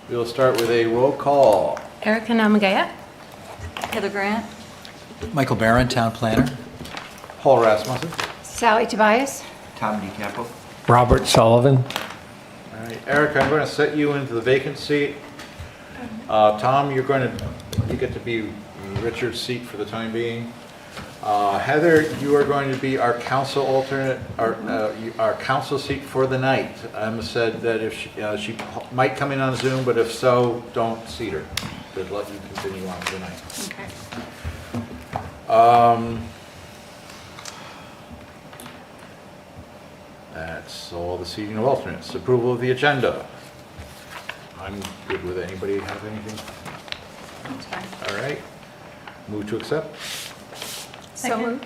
We'll start with a roll call. Erica Namagaya. Heather Grant. Michael Barron, Town Planner. Paul Rasmussen. Sally Tobias. Tom DeCampo. Robert Sullivan. All right, Erica, I'm going to set you into the vacant seat. Tom, you get to be Richard's seat for the time being. Heather, you are going to be our council alternate, our council seat for the night. Emma said that if she might come in on Zoom, but if so, don't seat her. Just let you continue on for the night. Okay. That's all the seating of alternates. Approval of the agenda. I'm good with it. Anybody have anything? That's fine. All right. Move to accept. So moved.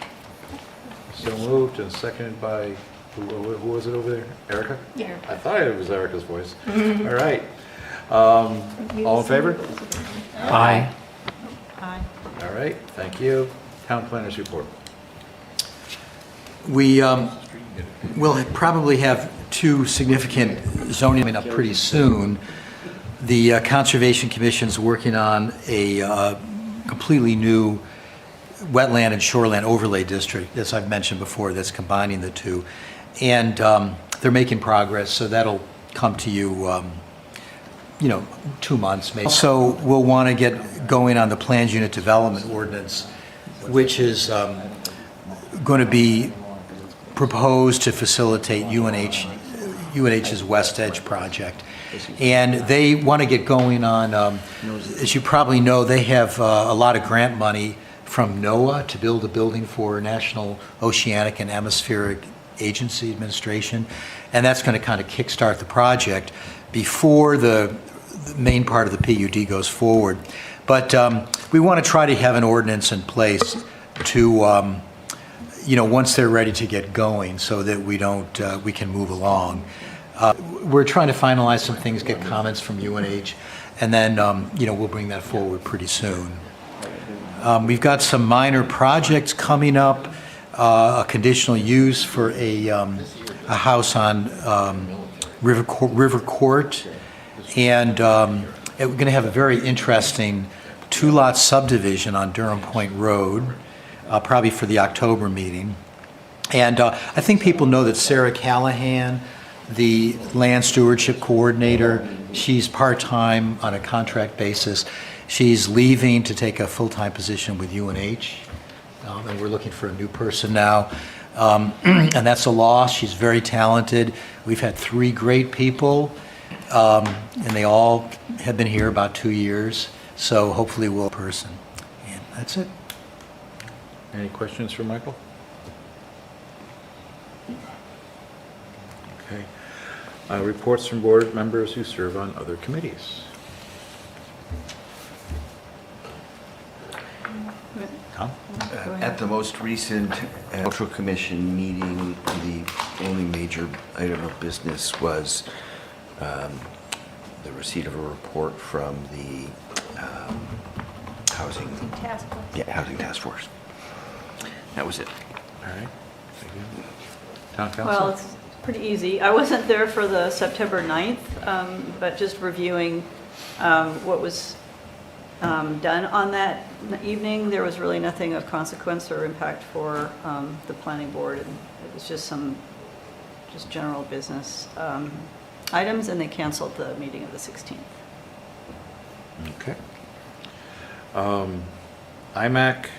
So moved and seconded by, who was it over there? Erica? Yeah. I thought it was Erica's voice. All right. All in favor? Aye. Aye. All right, thank you. Town planners report. We will probably have two significant zoning coming up pretty soon. The Conservation Commission's working on a completely new wetland and shoreland overlay district, as I've mentioned before, that's combining the two. And they're making progress, so that'll come to you, 2 months maybe. So we'll want to get going on the planned unit development ordinance, which is going to be proposed to facilitate UNH's West Edge project. And they want to get going on, as you probably know, they have a lot of grant money from NOAA to build a building for National Oceanic and Atmospheric Agency Administration. And that's going to kind of kickstart the project before the main part of the PUD goes forward. But we want to try to have an ordinance in place to, once they're ready to get going, so that we can move along. We're trying to finalize some things, get comments from UNH, and then, we'll bring that forward pretty soon. We've got some minor projects coming up, a conditional use for a house on River Court, and we're going to have a very interesting two-lot subdivision on Durham Point Road, probably for the October meeting. And I think people know that Sarah Callahan, the land stewardship coordinator, she's part-time on a contract basis. She's leaving to take a full-time position with UNH, and we're looking for a new person now. And that's a loss. She's very talented. We've had 3 great people, and they all have been here about 2 years. So hopefully we'll person. And that's it. Any questions for Michael? Okay. Reports from board members who serve on other committees. Tom? At the most recent Cultural Commission meeting, the only major item of business was the receipt of a report from the Housing Task Force. That was it. All right. Thank you. Town council? Well, it's pretty easy. I wasn't there for the September 9th, but just reviewing what was done on that evening, there was really nothing of consequence or impact for the planning board. And it was just some general business items, and they canceled the meeting of the 16th. Okay. IMAC,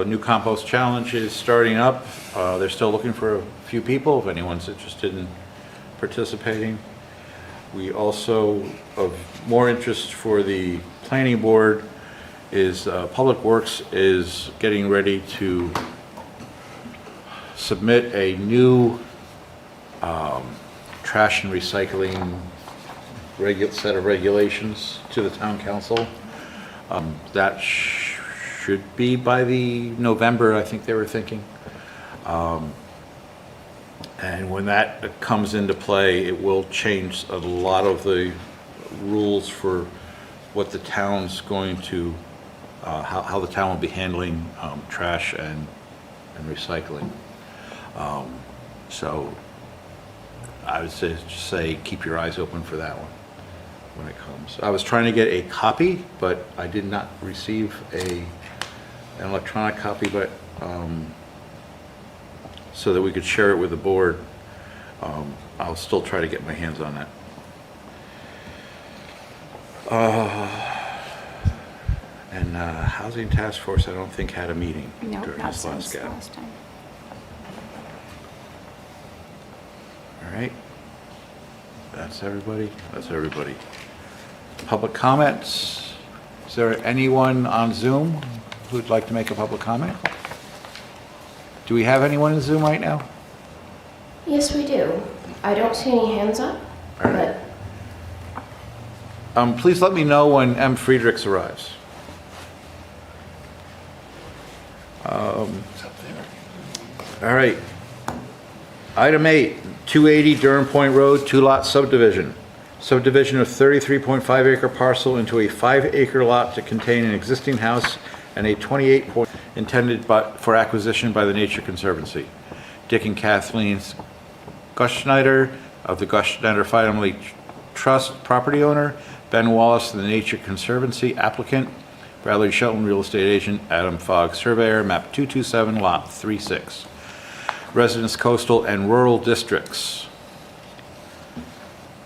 new compost challenge is starting up. They're still looking for a few people if anyone's interested in participating. We also, of more interest for the planning board, is Public Works is getting ready to submit a new trash and recycling set of regulations to the town council. That should be by the November, I think they were thinking. And when that comes into play, it will change a lot of the rules for what the town's going to, how the town will be handling trash and recycling. So I would say keep your eyes open for that one. when it comes. I was trying to get a copy, but I did not receive an electronic copy, but, so that we could share it with the board. I'll still try to get my hands on that. And Housing Task Force, I don't think had a meeting No, during not this last since gap. last time. All right. That's everybody? That's everybody. Public comments? Is there anyone on Zoom who'd like to make a public comment? Do we have anyone in Zoom right now? Yes, we do. I don't see any hands up, All right. but Please let me know when M. Friedrichs arrives. All right. Item 8, 280 Durham Point Road, two-lot subdivision. Subdivision of 33.5-acre parcel into a 5-acre lot to contain an existing house and a 28 point intended for acquisition by the Nature Conservancy. Dick and Kathleen Guschneider of the Guschneider Family Trust property owner, Ben Wallace of the Nature Conservancy applicant, Bradley Shelton real estate agent, Adam Fogg surveyor, map 227, lot 36. Residence coastal and rural districts.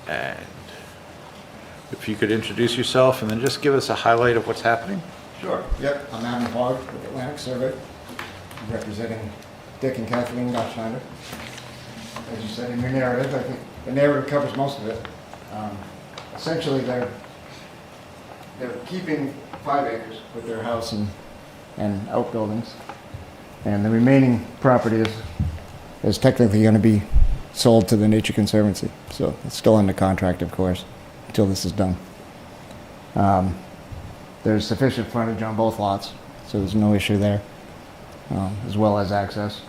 And if you could introduce yourself and then just give us a highlight of what's happening. Sure. Yep, I'm Adam Fogg with Atlantic Survey, representing Dick and Kathleen Gottsschneider. As you said in your narrative, I think the narrative covers most of it. Essentially, they're keeping 5 acres with their house and outbuildings, and the remaining property is technically going to be sold to the Nature Conservancy. So it's still under contract, of course, until this is done. There's sufficient frontage on both lots, so there's no issue there, as well as access.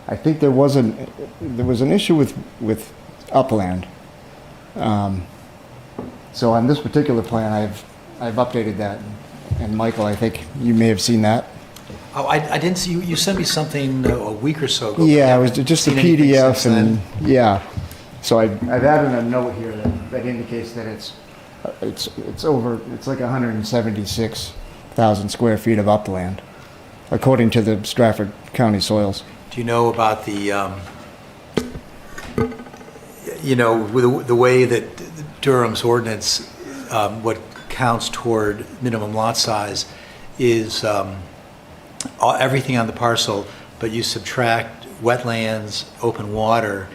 I think there was an issue with upland. So on this particular plan, I've updated that, and Michael, I think you may have seen that. Oh, I didn't see, you sent me something a week or so ago. Yeah, it was just a Seen anything PDF, since then? and yeah. So I've added a note here that indicates that it's like 176,000 square feet of upland, according to the Stratford County soils. Do you know about the, with the way that Durham's ordinance, what counts toward minimum lot size is everything on the parcel, but you subtract wetlands, open water,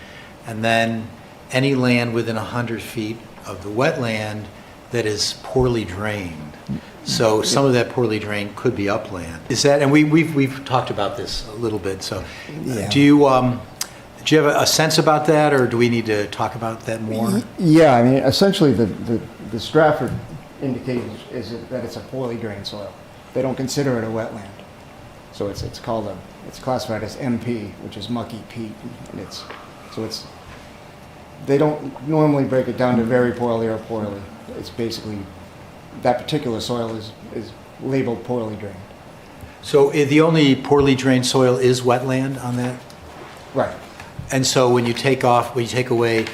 and then any land within 100 feet of the wetland that is poorly drained. So some of that poorly drained could be upland. Is that, and we've talked about this a little bit, so Yeah. do you have a sense about that, or do we need to talk about that more? Yeah, I mean, essentially the Stratford indicates is that it's a poorly drained soil. They don't consider it a wetland. So it's classified as MP, which is mucky peat, and they don't normally break it down to very poorly or poorly. It's basically, that particular soil is labeled poorly drained. So the only poorly drained soil is wetland on that? Right. And so when you take away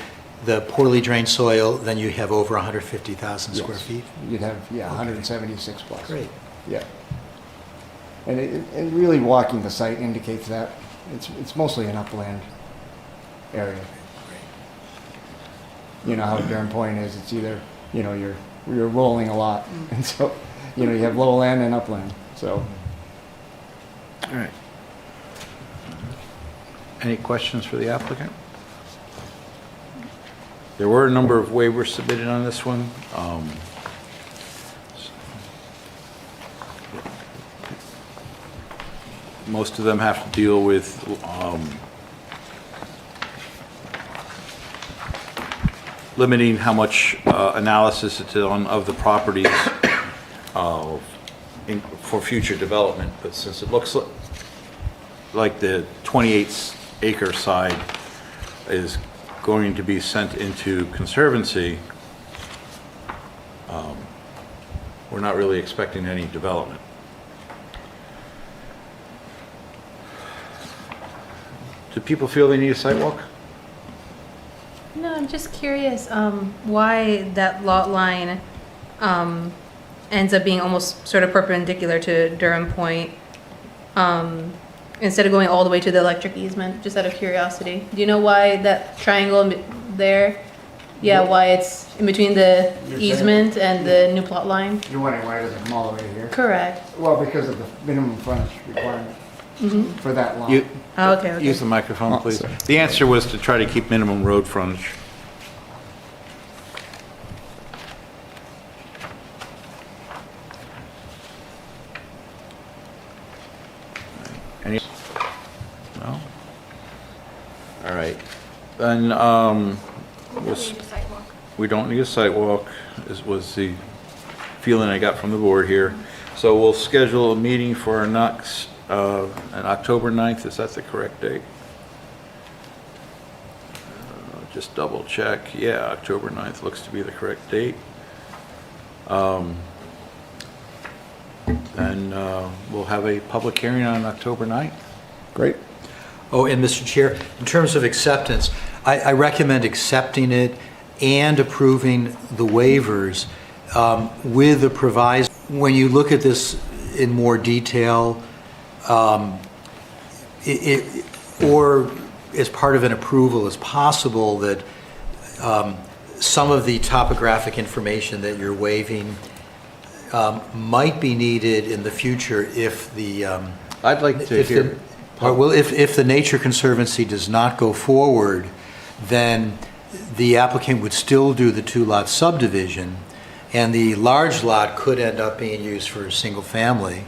the poorly drained soil, then you have over 150,000 square Yes. feet? You'd have, 176 plus. Great. Yeah. And really walking the site indicates that. It's mostly an upland area. You know how Durham Point is, it's either, you're rolling a lot. And so, you have lowland and upland, so. All right. Any questions for the applicant? There were a number of waivers submitted on this one. Most of them have to deal with limiting how much analysis it's done of the properties for future development. But since it looks like the 28-acre side is going to be sent into conservancy, we're not really expecting any development. Do people feel they need a sidewalk? No, just curious why that lot line ends up being almost sort of perpendicular to Durham Point instead of going all the way to the electric easement, just out of curiosity. Do you know why that triangle there? Yeah, why it's in between the You're saying- easement and the new plot line? You're wondering why it doesn't come all the way here? Correct. Well, because of the minimum frontage requirement for that lot. You, Oh, okay. use the microphone, Oh, please. sorry. The answer was to try to keep minimum road frontage. Any? No? All right. Then, we don't need a sidewalk, was the feeling I got from the board here. So we'll schedule a meeting for our next, on October 9th, is that the correct date? Just double check, yeah, October 9th looks to be the correct date. And we'll have a public hearing on October 9th. Great. Oh, and Mr. Chair, in terms of acceptance, I recommend accepting it and approving the waivers with the proviso. When you look at this in more detail, or as part of an approval, it's possible that some of the topographic information that you're waiving might be needed in the future if the I'd like to hear. Well, if the Nature Conservancy does not go forward, then the applicant would still do the two-lot subdivision, and the large lot could end up being used for a single family,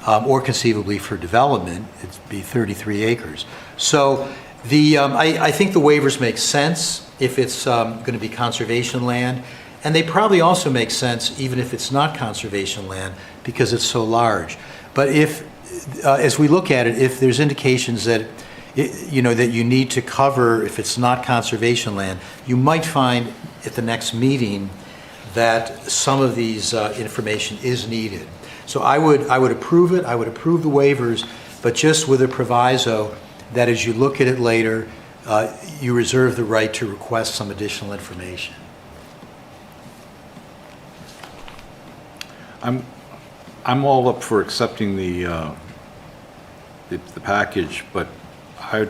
or conceivably for development. It'd be 33 acres. So I think the waivers make sense if it's going to be conservation land, and they probably also make sense even if it's not conservation land because it's so large. But as we look at it, if there's indications that that you need to cover if it's not conservation land, you might find at the next meeting that some of these information is needed. So I would approve it. I would approve the waivers, but just with a proviso that as you look at it later, you reserve the right to request some additional information. I'm all up for accepting the package, but What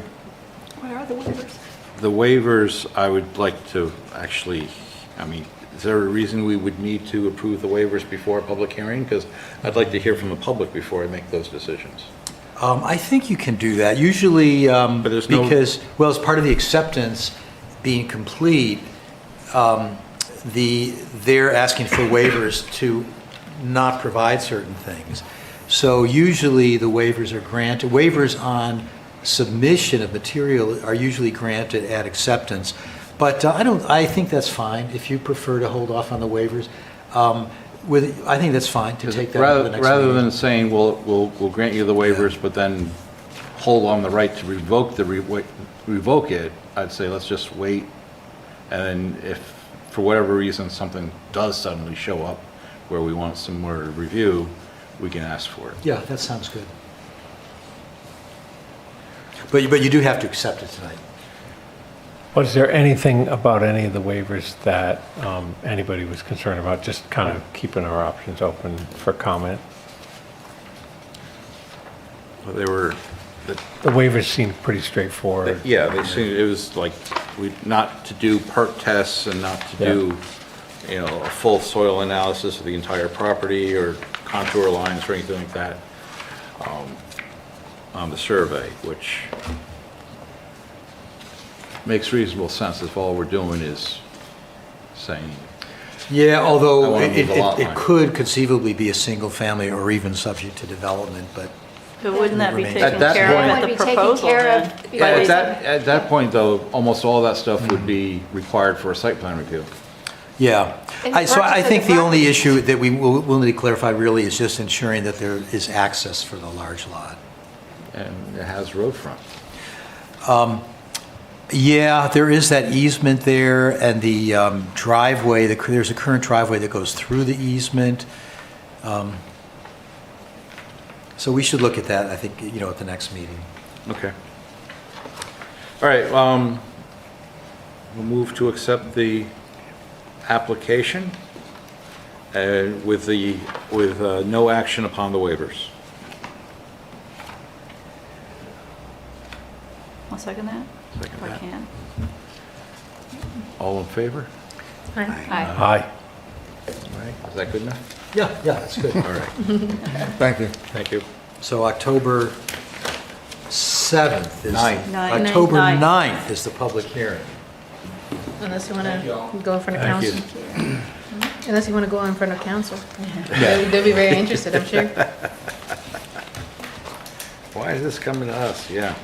are the waivers? the waivers, I would like to actually, is there a reason we would need to approve the waivers before a public hearing? Because I'd like to hear from the public before I make those decisions. I think you can do that. Usually, But there's no- because, well, as part of the acceptance being complete, they're asking for waivers to not provide certain things. So usually the waivers are granted. Waivers on submission of material are usually granted at acceptance. But I think that's fine if you prefer to hold off on the waivers. I think that's fine to take that to the next Rather meeting. than saying, we'll grant you the waivers, but then hold on the right to revoke it, I'd say let's just wait. And then if, for whatever reason, something does suddenly show up where we want some more review, we can ask for it. Yeah, that sounds good. But you do have to accept it tonight. Was there anything about any of the waivers that anybody was concerned about? Just kind of keeping our options open for comment? They were, The waivers seemed pretty straightforward. yeah, they seemed, it was like, not to do perk tests and not to do, a full soil analysis of the entire property or contour lines or anything like that on the survey, which makes reasonable sense if all we're doing is saying, Yeah, I although wanna move the lot it line. could conceivably be a single family or even subject to development, but But wouldn't that be At taken that care of point- at the Would be taken proposal care then? of By at the- that point, though, almost all that stuff would be required for a site plan review. yeah. And So I purchase think of the the only property. issue that we'll need to clarify really is just ensuring that there is access for the large lot. And it has road front. Yeah, there is that easement there and the driveway, there's a current driveway that goes through the easement. So we should look at that, I think, at the next meeting. Okay. All right, we'll move to accept the application with no action upon the waivers. I'll second that, Second if I that. can. All in favor? Aye. Aye. Aye. All right, is that good enough? Yeah, that's good. All right, Thank you. thank you. So October 7th is... Ninth. Ninth. October Ninth. 9th is the public hearing. Unless you want to go in front of Thank you. council. Unless you want to go in front of council. They'll be very interested, I'm sure. Why is this coming to us? Yeah.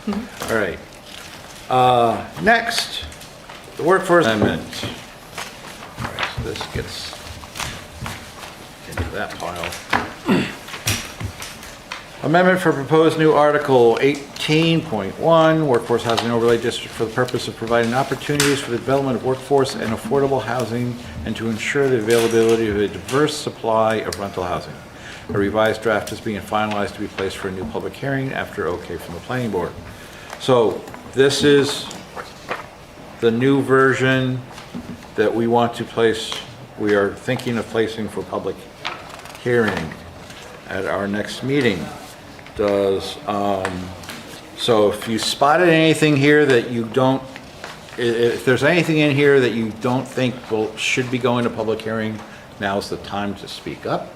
All right. Next, the workforce amendment. All right, so this gets into that pile. Amendment for proposed new Article 18.1, Workforce Housing Overlay District for the purpose of providing opportunities for the development of workforce and affordable housing and to ensure the availability of a diverse supply of rental housing. A revised draft is being finalized to be placed for a new public hearing after okay from the planning board. So this is the new version that we want to place, we are thinking of placing for public hearing at our next meeting. So if you spotted anything here that you don't, if there's anything in here that you don't think should be going to public hearing, now's the time to speak up.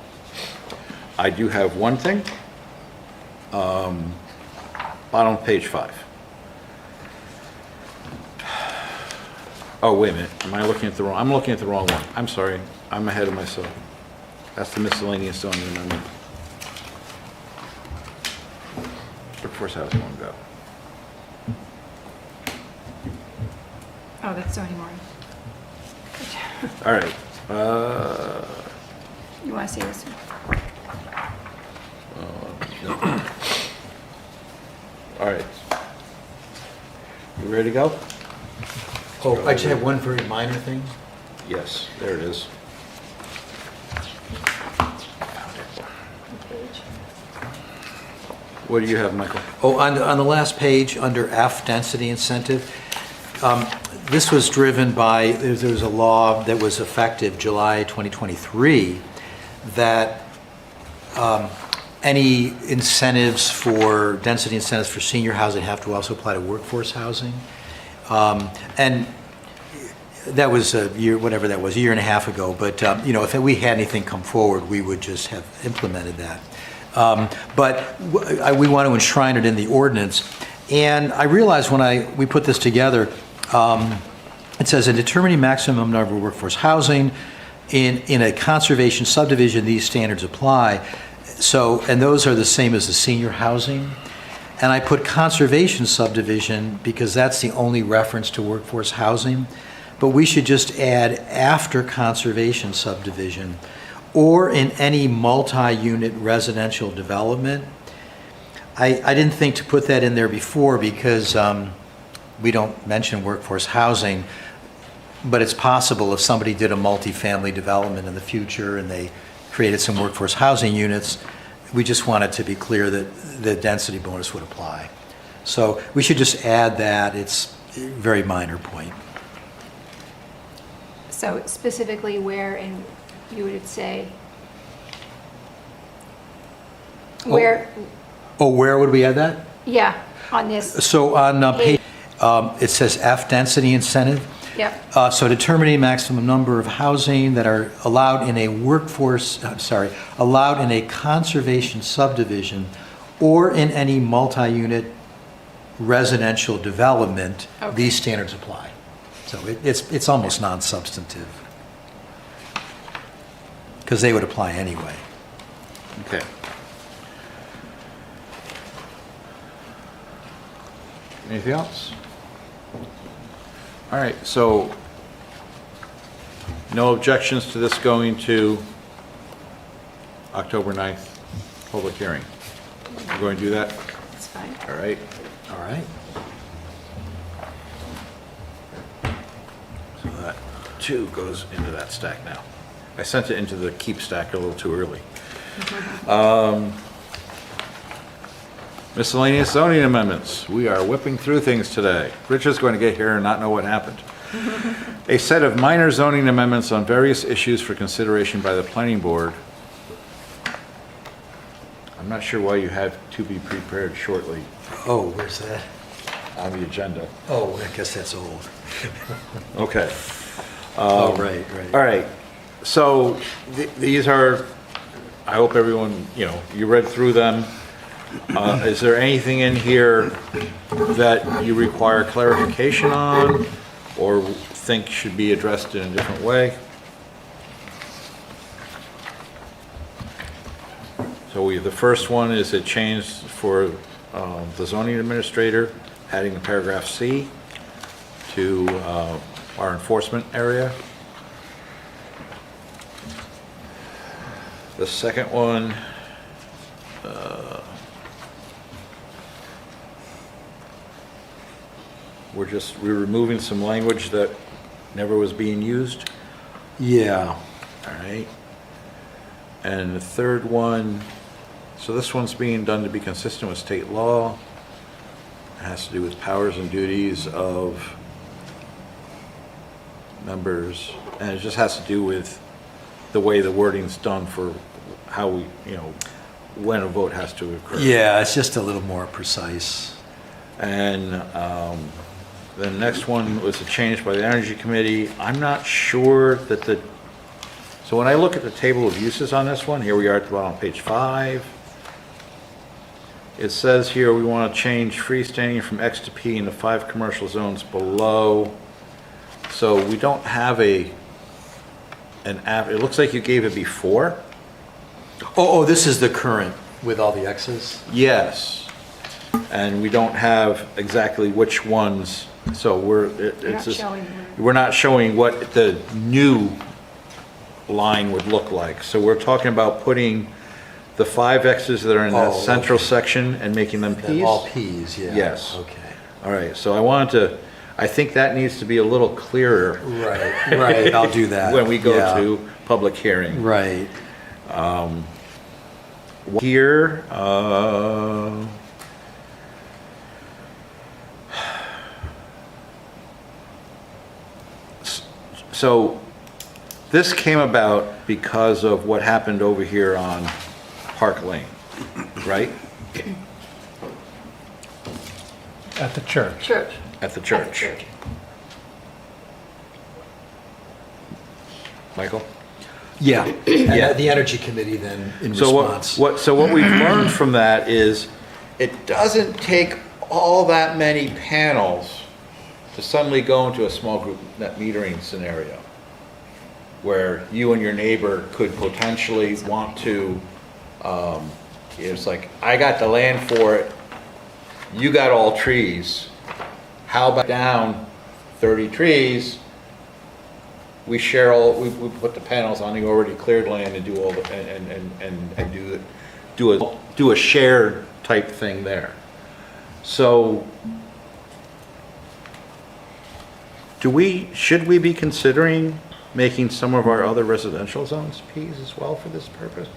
I do have one thing. Bottom of page 5. Oh, wait a minute, I'm looking at the wrong one. I'm sorry, I'm ahead of myself. That's the miscellaneous zoning amendment. Workforce housing won't go. Oh, that's zoning more. All right, You want to see this? all right. You ready to go? Oh, I just have one very minor thing. Yes, there it is. What do you have, Michael? Oh, on the last page, under F, density incentive, this was driven by, there was a law that was effective July 2023 that any incentives for, density incentives for senior housing have to also apply to workforce housing. And that was a year, whatever that was, a year and a half ago, but, you know, if we had anything come forward, we would just have implemented that. But we want to enshrine it in the ordinance. And I realized when we put this together, it says, in determining maximum number of workforce housing, in a conservation subdivision, these standards apply. So, and those are the same as the senior housing. And I put conservation subdivision because that's the only reference to workforce housing. But we should just add after conservation subdivision, or in any multi-unit residential development. I didn't think to put that in there before because we don't mention workforce housing, but it's possible if somebody did a multifamily development in the future and they created some workforce housing units, we just wanted to be clear that the density bonus would apply. So we should just add that. It's a very minor point. So specifically where in, you would say, where, Oh, where would we add that? yeah, on this, So on page, it says F, density incentive. yep, So determining maximum number of housing that are allowed in a allowed in a conservation subdivision or in any multi-unit residential development, Okay. these standards apply. So it's almost non-substantive. Because they would apply anyway. Okay. Anything else? All right, so no objections to this going to October 9th public hearing. We're going to do that? that's fine. All right. All right. So that 2 goes into that stack now. I sent it into the keep stack a little too early. Miscellaneous zoning amendments. We are whipping through things today. Richard's going to get here and not know what happened. A set of minor zoning amendments on various issues for consideration by the planning board. I'm not sure why you have to be prepared shortly Oh, where's that? on the agenda. Oh, I guess that's old. Okay. Oh, right, right. All right, so these are, I hope everyone, you read through them. Is there anything in here that you require clarification on or think should be addressed in a different way? So the first one is a change for the zoning administrator, adding the paragraph C to our enforcement area. The second one, we're removing some language that never was being used. Yeah. All right. And the third one, so this one's being done to be consistent with state law. It has to do with powers and duties of members, and it just has to do with the way the wording's done for how we, when a vote has to occur. Yeah, it's just a little more precise. And the next one was a change by the Energy Committee. I'm not sure that so when I look at the table of uses on this one, here we are at the bottom of page 5. It says here we want to change freestanding from X to P in the 5 commercial zones below. So we don't have an app. It looks like you gave it before. Oh, this is the current with all the X's? Yes. And we don't have exactly which ones. So You're not showing we're not showing what the new line would look like. So we're talking about putting the 5 X's that are in that Oh, central okay. section and making them They're Ps? all Ps, yeah. Yes. Okay. All right, so I think that needs to be a little clearer Right, right, I'll do that. when we go Yeah. to public hearing. Right. Here, so this came about because of what happened over here on Park Lane, right? At the church. Church. At the church. Michael? Yeah, and the Energy Committee then in So response. what we've learned from that is it doesn't take all that many panels to suddenly go into a small group net metering scenario where you and your neighbor could potentially want to, it's like, I got the land for it, you got all trees, how about down 30 trees? We share we put the panels on the already cleared land and do all the, and do a shared type thing there. So should we be considering making some of our other residential zones Ps as well for this purpose?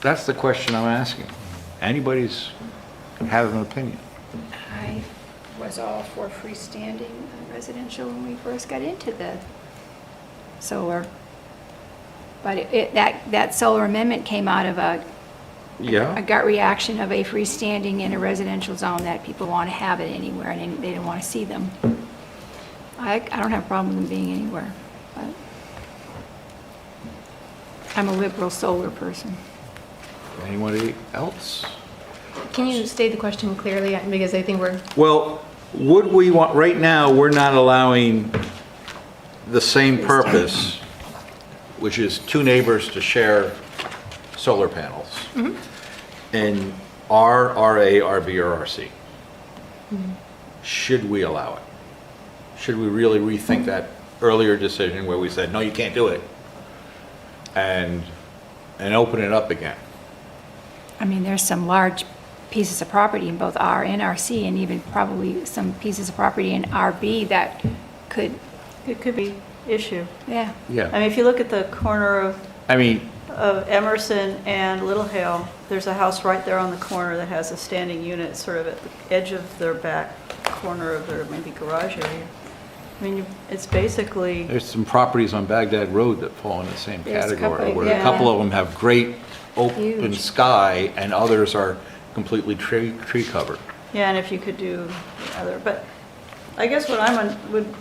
That's the question I'm asking. Anybody's have an opinion. I was all for freestanding residential when we first got into the solar. But that solar amendment came out of a Yeah. gut reaction of a freestanding in a residential zone that people want to have it anywhere and they didn't want to see them. I don't have a problem with them being anywhere, but I'm a liberal solar person. Anybody else? Can you state the question clearly? Because I think we're, Well, would we want, right now, we're not allowing the same purpose, which is 2 neighbors to share solar panels in R, RA, RB, or RC. Should we allow it? Should we really rethink that earlier decision where we said, no, you can't do it, and open it up again? I mean, there's some large pieces of property in both R and RC, and even probably some pieces of property in RB that could, It could be issue. yeah. I mean, if you look at the corner of I mean, of Emerson and Little Hale, there's a house right there on the corner that has a standing unit sort of at the edge of their back corner of their maybe garage area. I mean, it's basically, There's some properties on Baghdad Road that fall in the same There's a category, couple, where a yeah. couple of them have great open Huge. sky, and others are completely tree covered. yeah, and if you could do the other, but I guess what would,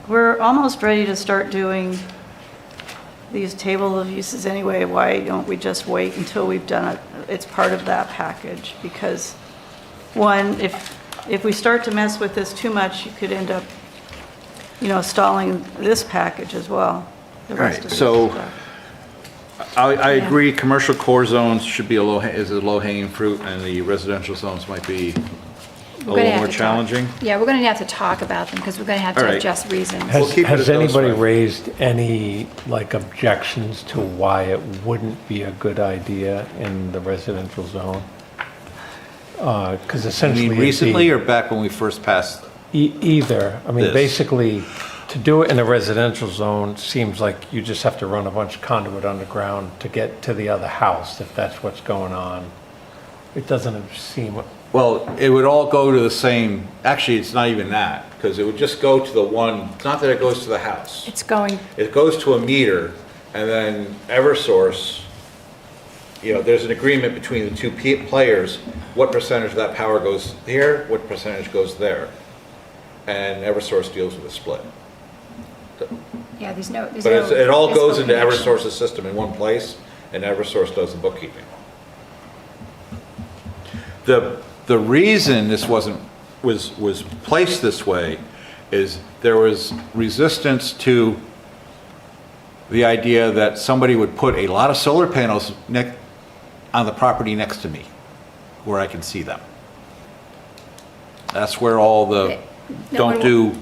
we're almost ready to start doing these table of uses anyway. Why don't we just wait until we've done it? It's part of that package, because one, if we start to mess with this too much, you could end up, stalling this package as well. The rest Right, of this so- stuff. I agree, commercial core zones should be a low-hanging fruit, and the residential zones might be a We're gonna little have more to talk. challenging. Yeah, we're going to have to talk about them because we're going to have All to right. adjust reasons. We'll keep it Has at those anybody five. raised any, like, objections to why it wouldn't be a good idea in the residential zone? Because I essentially. mean, it'd be recently or back when we first passed? Either. I mean, This. basically, to do it in a residential zone seems like you just have to run a bunch of conduit underground to get to the other house, if that's what's going on. It doesn't seem, Well, it would all go to the same, actually, it's not even that, because it would just go to the one, it's not that it goes to the house. It's going, It goes to a meter, and then Eversource, there's an agreement between the two players, what percentage of that power goes here, what percentage goes there. And Eversource deals with a split. yeah, there's no. But it all physical goes into connection. Eversource's system in one place, and Eversource does the bookkeeping. The reason this was placed this way is there was resistance to the idea that somebody would put a lot of solar panels on the property next to me, where I can see them. That's where all the No one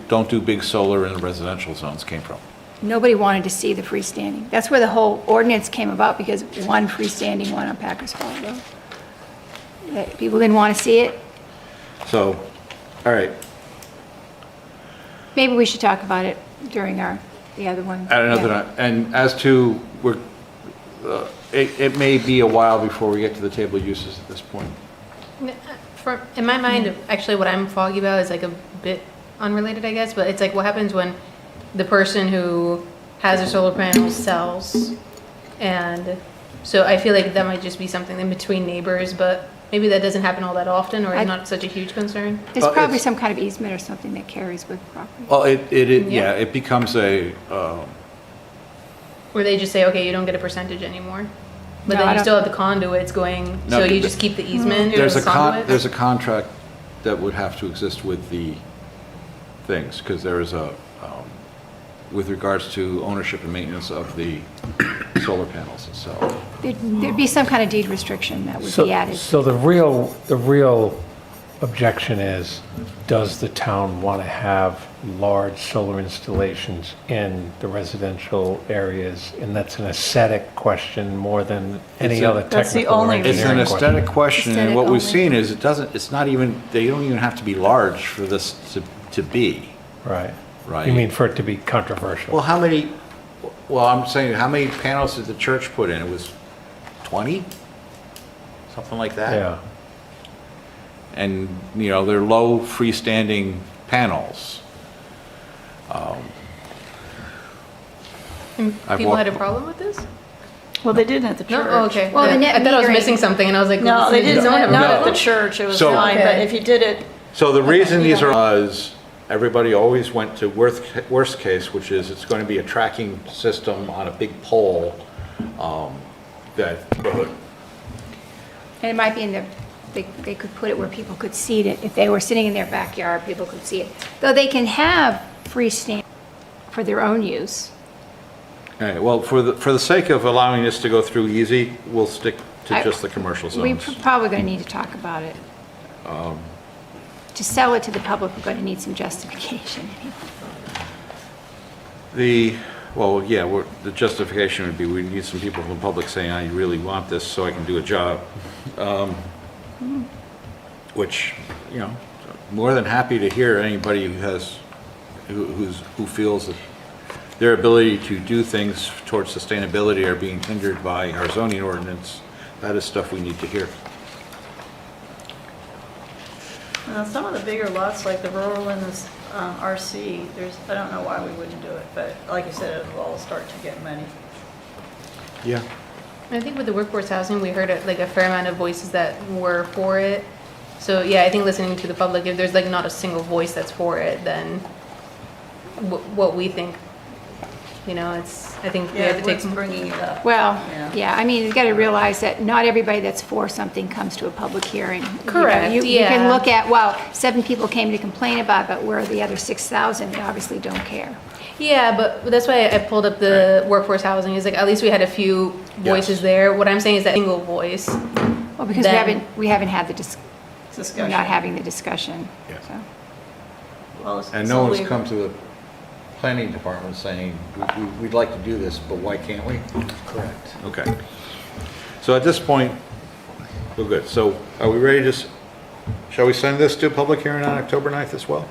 don't do big solar in residential zones came from. Nobody wanted to see the freestanding. That's where the whole ordinance came about, because one freestanding one on Packers Hall Road. People didn't want to see it. So, all right, Maybe we should talk about it during the other one. at another Yeah. time. And as to, it may be a while before we get to the table of uses at this point. In my mind, actually, what I'm foggy about is like a bit unrelated, I guess, but it's like what happens when the person who has their solar panels sells, and so I feel like that might just be something in between neighbors, but maybe that doesn't happen all that often, or I- is not such a huge concern. There's Well, probably it's- some kind of easement or something that carries with property. Well, yeah, Yeah. it becomes a, Where they just say, okay, you don't get a percentage anymore. But No, then I you don't- still have the conduits going, No, so you but- just keep the easement there's with a the conduit? there's a contract that would have to exist with the things, because there is with regards to ownership and maintenance of the solar panels itself. There'd be some kind of deed restriction that would so, be added. so the real objection is, does the town want to have large solar installations in the residential areas? And that's an aesthetic question more than any It's a- other That's the technical or only It's an engineering question. aesthetic question, and Aesthetic what we've only. seen is it's not even, they don't even have to be large for this to be. Right. Right. You mean for it to be controversial? Well, I'm saying, how many panels did the church put in? It was 20? Something like that? Yeah. And, they're low freestanding panels. And I've people had a walked- problem with this? Well, they didn't at the church. No, oh, okay. Well, the net I thought I was metering- missing something, and I was like, No, they didn't, don't have a not at the problem? church, it was So- fine, but Okay. if you did it, So the reason Okay, these yeah. are was, everybody always went to worst case, which is it's going to be a tracking system on a big pole that, And it might be in the, they could put it where people could see it. If they were sitting in their backyard, people could see it. Though they can have freestanding for their own use. all right, well, for the sake of allowing this to go through easy, we'll stick to I- just the commercial We're zones. probably going to need to talk about it. To sell it to the public, we're going to need some justification. Well, yeah, the justification would be, we need some people from the public saying, I really want this so I can do a job. Which, more than happy to hear anybody who feels that their ability to do things towards sustainability are being hindered by our zoning ordinance, that is stuff we need to hear. Now, some of the bigger lots, like the rural and this RC, I don't know why we wouldn't do it, but like you said, it'll all start to get many. Yeah. I think with the workforce housing, we heard like a fair amount of voices that were for it. So yeah, I think listening to the public, if there's like not a single voice that's for it, then what we think, I think we have to take What's bringing it up? Well, Yeah. yeah, I mean, you got to realize that not everybody that's for something comes to a public hearing. You know, Correct, You can yeah. look at, well, 7 people came to complain about it, but where are the other 6,000? They obviously don't care. Yeah, but that's why I pulled up the workforce housing, is like, at least we had a few voices Yes. there. What I'm saying is that single voice. Well, because Then- we haven't had the, we're Discussion. not having the discussion, Yeah. so. Well, it's And no one's solely- come to the planning department saying, we'd like to do this, but why can't we? Correct. Okay. So at this point, we're good. So are we ready to, shall we send this to a public hearing on October 9th as well?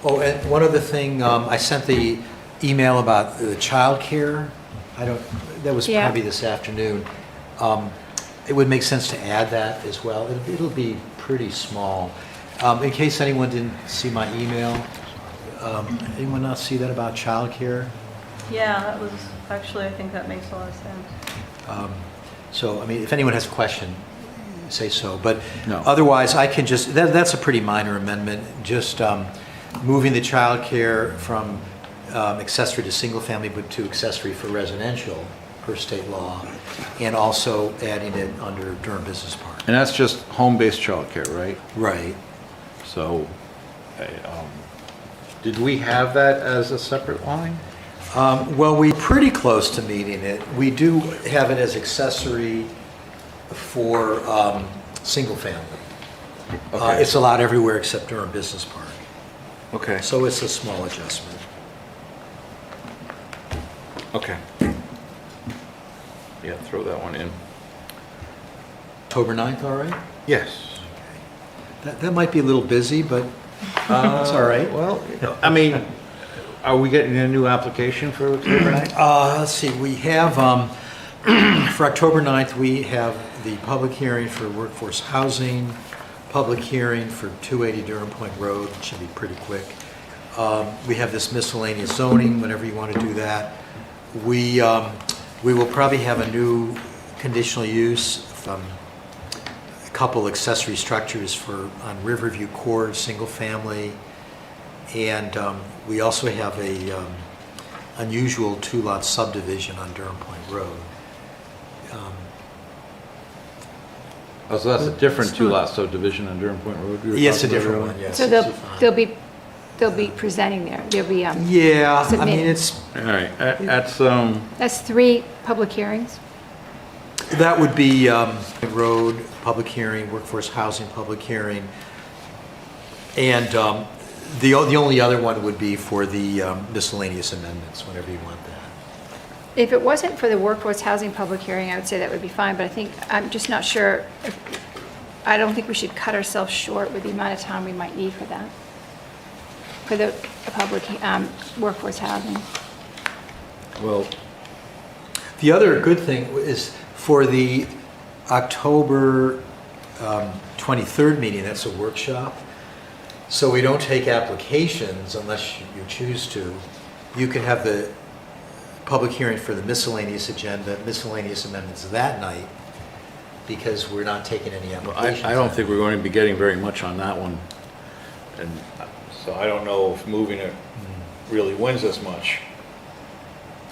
Oh, and one other thing, I sent the email about the childcare. That was Yeah. probably this afternoon. It would make sense to add that as well. It'll be pretty small. In case anyone didn't see my email, anyone not see that about childcare? Yeah, that was, actually, I think that makes a lot of sense. So, I mean, if anyone has a question, say so. But No. otherwise, I can just, that's a pretty minor amendment, just moving the childcare from accessory to single-family, but to accessory for residential per state law, and also adding it under Durham Business Park. And that's just home-based childcare, right? Right. So, did we have that as a separate line? Well, we're pretty close to meeting it. We do have it as accessory for single-family. Okay. It's allowed everywhere except Durham Business Park. Okay. So it's a small adjustment. Okay. Yeah, throw that one in. October 9th, all right? Yes. That might be a little busy, but it's all right. Well, I mean, are we getting a new application for October 9th? Let's see, we have, for October 9th, we have the public hearing for workforce housing, public hearing for 280 Durham Point Road, which should be pretty quick. We have this miscellaneous zoning, whenever you want to do that. We will probably have a new conditional use from a couple accessory structures on Riverview Court, single family. And we also have a unusual 2-lot subdivision on Durham Point Road. Oh, so that's a different 2-lot subdivision on Durham Point Road? we were Yes, a talking about different earlier? one, yes. So 65. they'll be presenting there. There'll be, Yeah, I mean, submitting. it's, All right, that's, that's 3 public hearings. that would be road, public hearing, workforce housing, public hearing. And the only other one would be for the miscellaneous amendments, whenever you want that. If it wasn't for the workforce housing public hearing, I would say that would be fine, but I'm just not sure, I don't think we should cut ourselves short with the amount of time we might need for that, for the public, workforce housing. well, The other good thing is for the October 23rd meeting, that's a workshop. So we don't take applications unless you choose to. You can have the public hearing for the miscellaneous agenda, miscellaneous amendments that night, because we're not taking any applications. I don't think we're going to be getting very much on that one. And so I don't know if moving it really wins us much.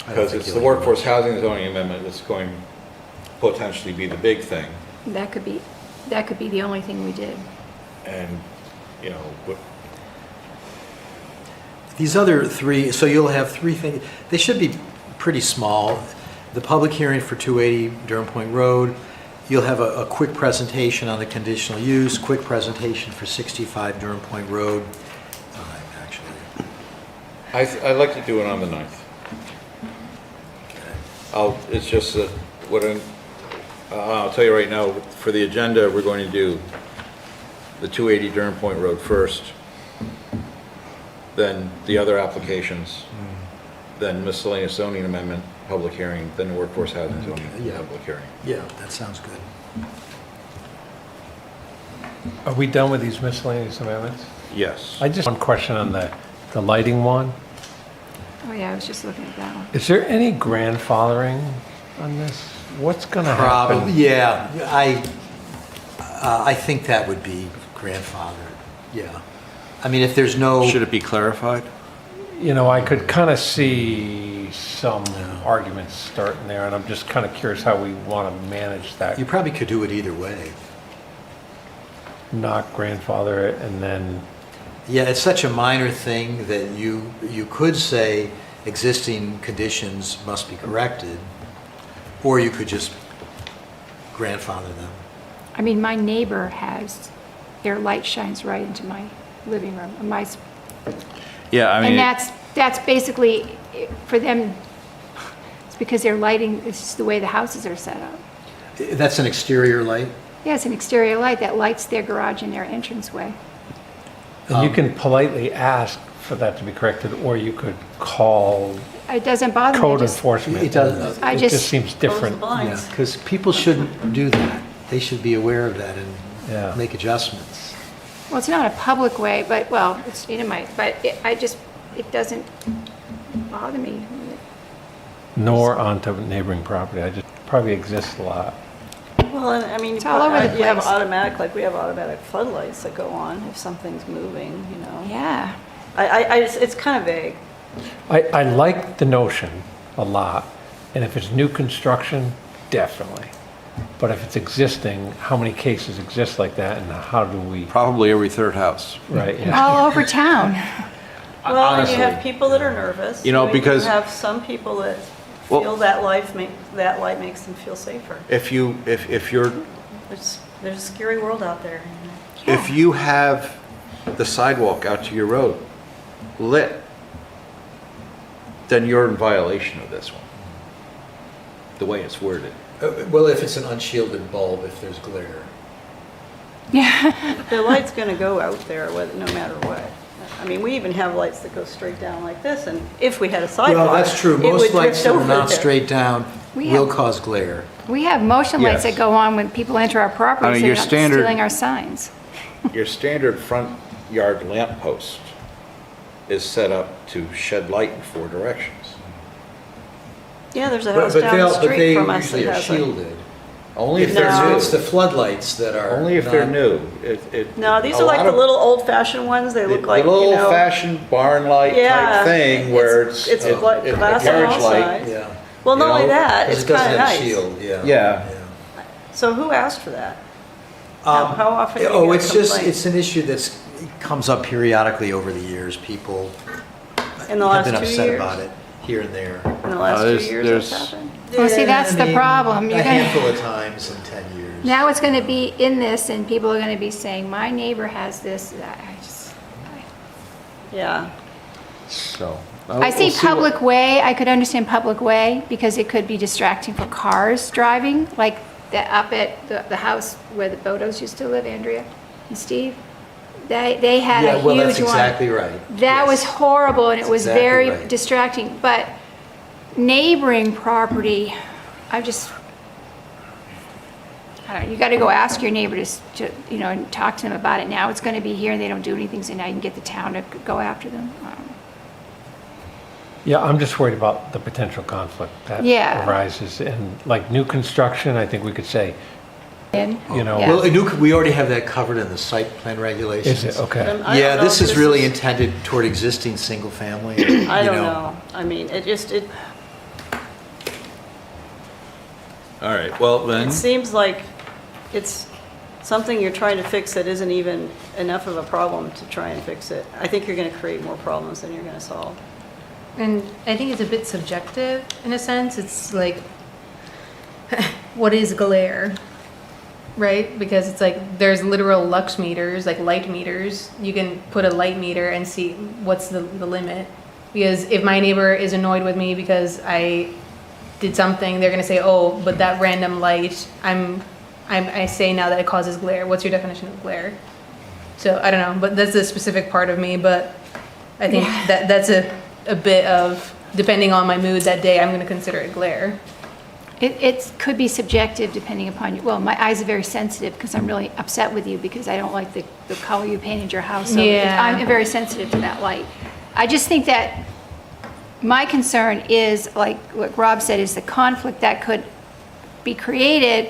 I don't Because think it's the you'll- workforce housing zoning amendment that's going to potentially be the big thing. That could be the only thing we did. And, you know, These other 3, so you'll have 3 things, they should be pretty small. The public hearing for 280 Durham Point Road, you'll have a quick presentation on the conditional use, quick presentation for 65 Durham Point Road. Actually, I'd like to do it on the 9th. It's just that, I'll tell you right now, for the agenda, we're going to do the 280 Durham Point Road first, then the other applications, then miscellaneous zoning amendment, public hearing, then the workforce housing zoning, yeah. public hearing. Yeah, that sounds good. Are we done with these miscellaneous amendments? Yes. I just, one question on the lighting one. Oh, yeah, I was just looking at that one. Is there any grandfathering on this? What's going to Probably, happen? yeah, I think that would be grandfathered, yeah. I mean, if there's no. Should it be clarified? You know, I could kind of see some arguments starting there, and I'm just kind of curious how we want to manage that. You probably could do it either way. Not grandfather it, and then, Yeah, it's such a minor thing that you could say existing conditions must be corrected, or you could just grandfather them. I mean, my neighbor has, their light shines right into my living room. Yeah, I And that's basically, for them, it's because their lighting, it's just the way the houses are set up. That's an exterior light? Yeah, it's an exterior light that lights their garage and their entranceway. and you can politely ask for that to be corrected, or you could call It doesn't bother me. code just- enforcement. It does- I It just- just seems Close the different. Yeah, blinds. because people shouldn't do that. They should be aware of that Yeah. and make adjustments. Well, it's not a public way, but, well, it's, but it doesn't bother me. Nor onto neighboring property. I just, probably exists a lot. Well, and I mean, It's all over the you have place. automatic, like we have automatic floodlights that go on if something's moving, you know. Yeah. It's kind of vague. I like the notion a lot, and if it's new construction, definitely. But if it's existing, how many cases exist like that, and how do we, Probably every third house. right? yeah. All over town. Well, and you have Honestly. people that are nervous. You know, because- You have some people that Well- feel that that light makes them feel safer. If you're, There's a scary world out there. You know? if you have the sidewalk out to your road lit, then you're in violation of this one, the way it's worded. Well, if it's an unshielded bulb, if there's glare. The light's going to go out there no matter what. I mean, we even have lights that go straight down like this, and if we had a sidewalk, Well, that's true. it would Most lights drift that are over not there. straight down We will have- cause glare. We have motion lights Yes. that go on when people enter our I property, mean, so they're your not standard- stealing our signs. Your standard front yard lamp post is set up to shed light in 4 directions. Yeah, there's a But house but down they the all- but street they from us that usually are has a... shielded. Only if No. they're new. It's the floodlights that are. Only if they're not- new. No, these a are like lot the of- little old-fashioned ones. They look like, the you little know... old-fashioned barn light Yeah, type thing where it's it's a like glass on carriage all light. sides. Yeah. Well, not you only know, that, Because it's it doesn't kind of have a nice. shield, yeah. Yeah. So who asked for that? How often do you Oh, get it's just, complaints? it's an issue that's, comes up periodically over the years. People In the have last been 2 upset years? about it here and there. In the last 2 there's- years there's- that's happened? Well, see, that's I the mean, problem. You're A gonna- handful of times in 10 years. Now it's going to be in this, and people are going to be saying, my neighbor has this, that. Yeah. So. I see public way, I could understand public way, because it could be distracting for cars driving, like up at the house where the Bodos used to live, Andrea and Steve. They had a Yeah, huge well, one. that's exactly right. That was Yes. horrible, and it That's was exactly very right. distracting, but neighboring property, I don't know, you gotta go ask your neighbor you know, and talk to them about it. Now it's gonna be here, and they don't do anything, so now you can get the town to go after them. I don't know. Yeah, I'm just worried about the potential conflict that Yeah. arises. And like new construction, I think we could say, you know, Yeah. Well, we already have that covered in the site plan regulations. is it, okay. I don't Yeah, know this if is really intended toward existing single family. I don't know. I mean, it All right, well then, seems like it's something you're trying to fix that isn't even enough of a problem to try and fix it. I think you're going to create more problems than you're going to solve. And I think it's a bit subjective in a sense. It's like, what is glare? Right? Because it's like there's literal lux meters, like light meters. You can put a light meter and see what's the limit. Because if my neighbor is annoyed with me because I did something, they're gonna say, oh, but that random light, I say now that it causes glare. What's your definition of glare? So I don't know, but that's a specific part of me, but I think that's a bit of depending on my mood that day, I'm gonna consider it glare. It could be subjective depending upon, well, my eyes are very sensitive because I'm really upset with you because I don't like the color you painted your house. So Yeah. I'm very sensitive to that light. I just think that my concern is, like what Rob said, is the conflict that could be created.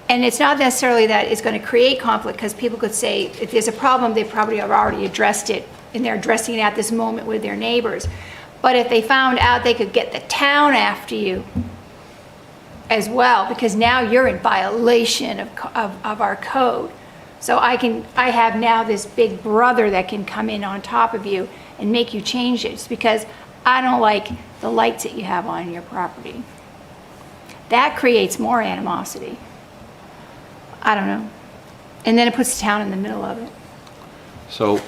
And it's not necessarily that it's going to create conflict, because people could say, if there's a problem, they probably have already addressed it, and they're addressing it at this moment with their neighbors. But if they found out they could get the town after you as well, because now you're in violation of our code. So I have now this big brother that can come in on top of you and make you change it. It's because I don't like the lights that you have on your property. That creates more animosity. I don't know. And then it puts the town in the middle of it. So,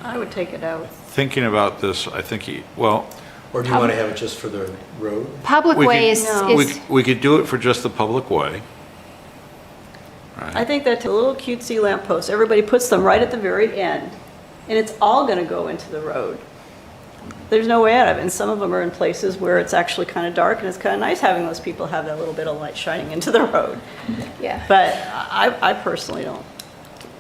I would take it out. thinking about this, I think, well, Or do you want to have it just for the road? Public we way could, is, we could do it for just the public way. I think that a little cutesy lamppost, everybody puts them right at the very end, and it's all gonna go into the road. There's no way out of it, and some of them are in places where it's actually kind of dark, and it's kind of nice having those people have that little bit of light shining into the road. yeah. But I personally don't.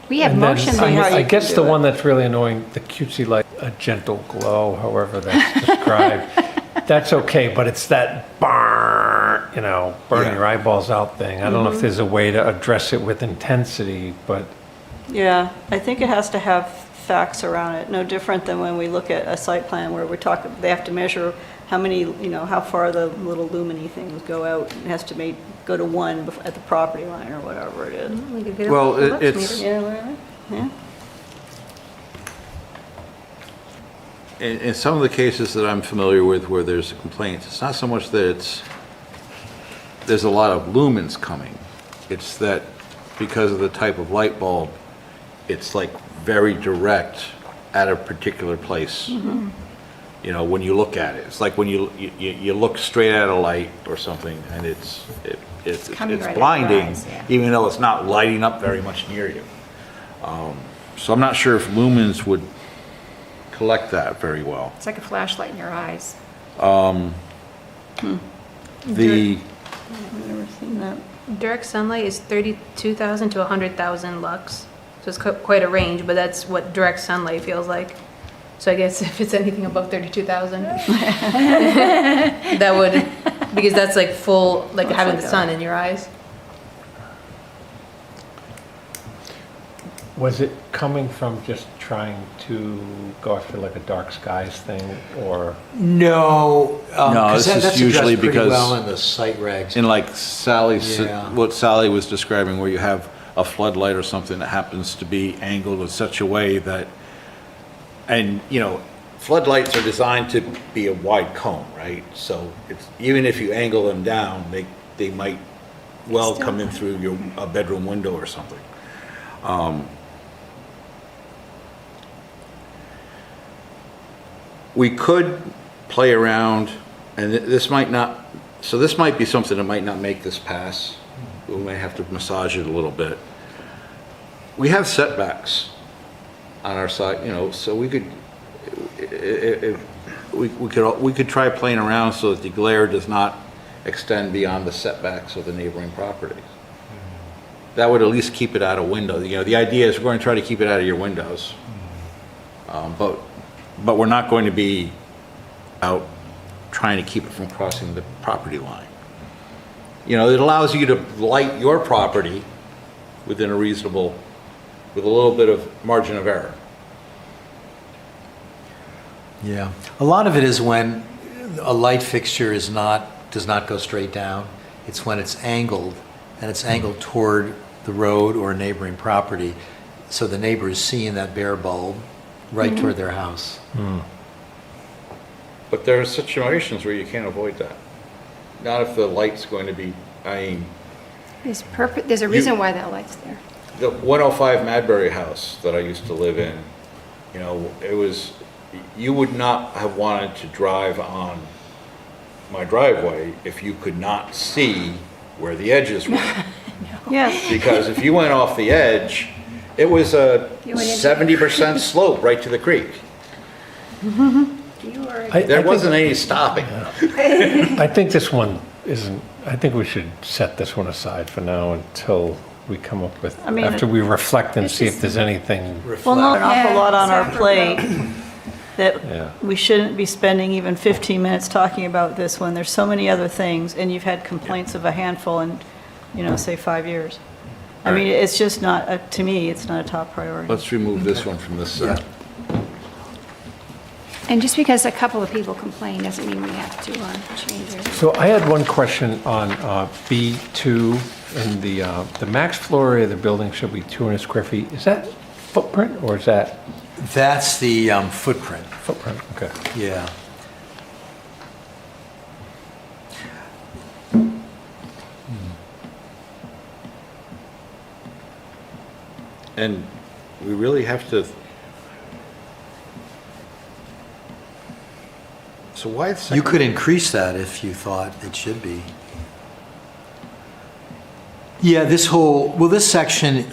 We have And then, motion. how you I can guess do the it. one that's really annoying, the cutesy light, a gentle glow, however that's described, that's okay, but it's that burn, burn Yeah. your eyeballs out thing. I don't know if there's a way to address it with intensity, but Yeah, I think it has to have facts around it, no different than when we look at a site plan where we're talking, they have to measure how many, how far the little luminy things go out. It has to go to 1 at the property line or whatever it is. We could get a Well, lux it's- meter. Yeah, really? Yeah. In some of the cases that I'm familiar with where there's complaints, it's not so much that there's a lot of lumens coming. It's that because of the type of light bulb, it's like very direct at a particular place. When you look at it, it's like when you look straight at a light or something, and it's coming right at your blinding, eyes, yeah. even though it's not lighting up very much near you. So I'm not sure if lumens would collect that very well. It's like a flashlight in your eyes. The I've never seen that. Direct sunlight is 32,000 to 100,000 lux. So it's quite a range, but that's what direct sunlight feels like. So I guess if it's anything above 32,000, that would, because that's like full, like having the sun in your eyes. was it coming from just trying to go after like a dark skies thing, or? No. No, 'cause this is that's usually addressed pretty because- well in the site regs. in like Sally's, Yeah. what Sally was describing, where you have a floodlight or something that happens to be angled in such a way that, and, floodlights are designed to be a wide cone, right? So it's, even if you angle them down, they might well come in through a bedroom window or something. We could play around, and this might not, so this might be something that might not make this pass. We may have to massage it a little bit. We have setbacks on our side, so we could, we could try playing around so that the glare does not extend beyond the setbacks of the neighboring properties. That would at least keep it out of window. The idea is we're going to try to keep it out of your windows. But we're not going to be out trying to keep it from crossing the property line. It allows you to light your property within a reasonable, with a little bit of margin of error. Yeah. A lot of it is when a light fixture does not go straight down. It's when it's angled, and it's angled toward the road or a neighboring property, so the neighbor is seeing that bare bulb right toward their house. But there are situations where you can't avoid that. Not if the light's going to be, There's a reason why that light's there. the 105 Madbury house that I used to live in, you would not have wanted to drive on my driveway if you could not see where the edges were. Yes. Because if you went off the edge, it was a You went into 70% slope right to the creek. you were. There wasn't any stopping. I think this one isn't, I think we should set this one aside for now until we come up with, I mean, after we reflect and it's see if just- there's anything. Well, not an awful lot on our Yeah, plate Yeah. that we shouldn't be spending even 15 minutes talking about this when there's so many other things, and you've had complaints of a handful in, say 5 years. I mean, it's just not, to me, it's not a top priority. Let's remove this one from this set. And just because a couple of people complain doesn't mean we have to change it. So I had one question on B2, and the max floor area of the building should be 200 square feet. Is that footprint or is that That's the footprint, footprint? Okay. yeah. And we really have to, so why the second? You could increase that if you thought it should be. Yeah, this section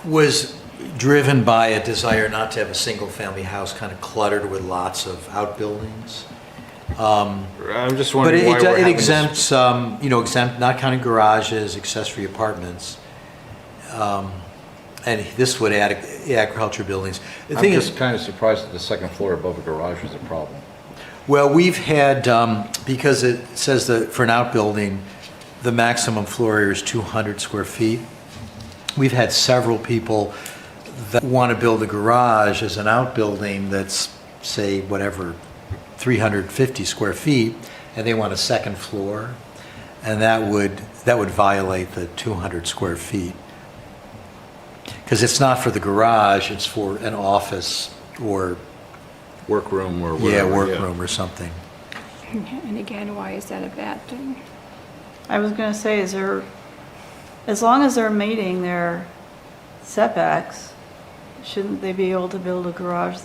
was driven by a desire not to have a single-family house kind of cluttered with lots of outbuildings. I'm just But wondering why we're it having this. exempts, not counting garages, accessory apartments. And this would add agriculture buildings. The I'm thing is, just kind of surprised that the second floor above a garage is a problem. well, we've had, because it says that for an outbuilding, the maximum floor area is 200 square feet. We've had several people that want to build a garage as an outbuilding that's, say, whatever, 350 square feet, and they want a second floor, and that would violate the 200 square feet. Because it's not for the garage, it's for an office or, Workroom or yeah, whatever. workroom or something. And again, why is that a bad thing? I was going to say, as long as they're meeting their setbacks, shouldn't they be able to build a garage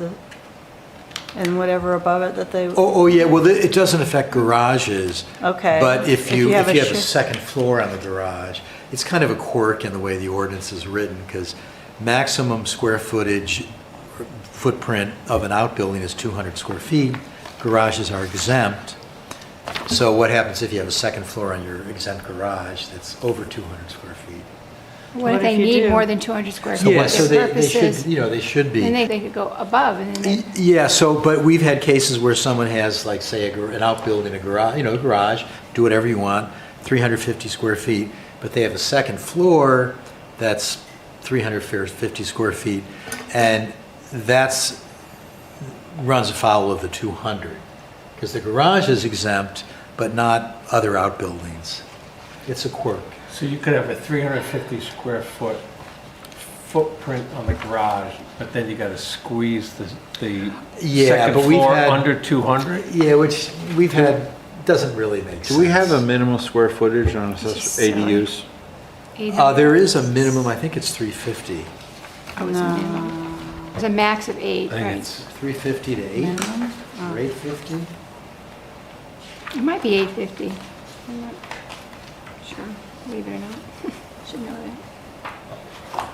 and whatever above it that they? Oh, yeah, well, it doesn't affect garages. Okay. But if you have a shift- second floor on the garage, it's kind of a quirk in the way the ordinance is written, because maximum square footage, footprint of an outbuilding is 200 square feet. Garages are exempt. So what happens if you have a second floor on your exempt garage that's over 200 square feet? What if if they you need do? more than 200 square So feet? what, so Their they purpose should, is- they should be. Then they could go above, and then they, Yeah, so, but we've had cases where someone has, like, say, an outbuilding, a garage, do whatever you want, 350 square feet, but they have a second floor that's 350 square feet, and runs afoul of the 200, because the garage is exempt, but not other outbuildings. It's a quirk. So you could have a 350 square foot footprint on the garage, but then you got to squeeze the Yeah, second but we've floor had- under 200? Yeah, which we've had, doesn't really make sense. Do we have a minimum square footage on Just ADUs? 800. There is a minimum, I think it's 350. Oh, it's a minimum. It's a max of 8, I think right? it's, 350 to 8? Or 850? It might be 850. I'm not sure, believe it or not. Should know that.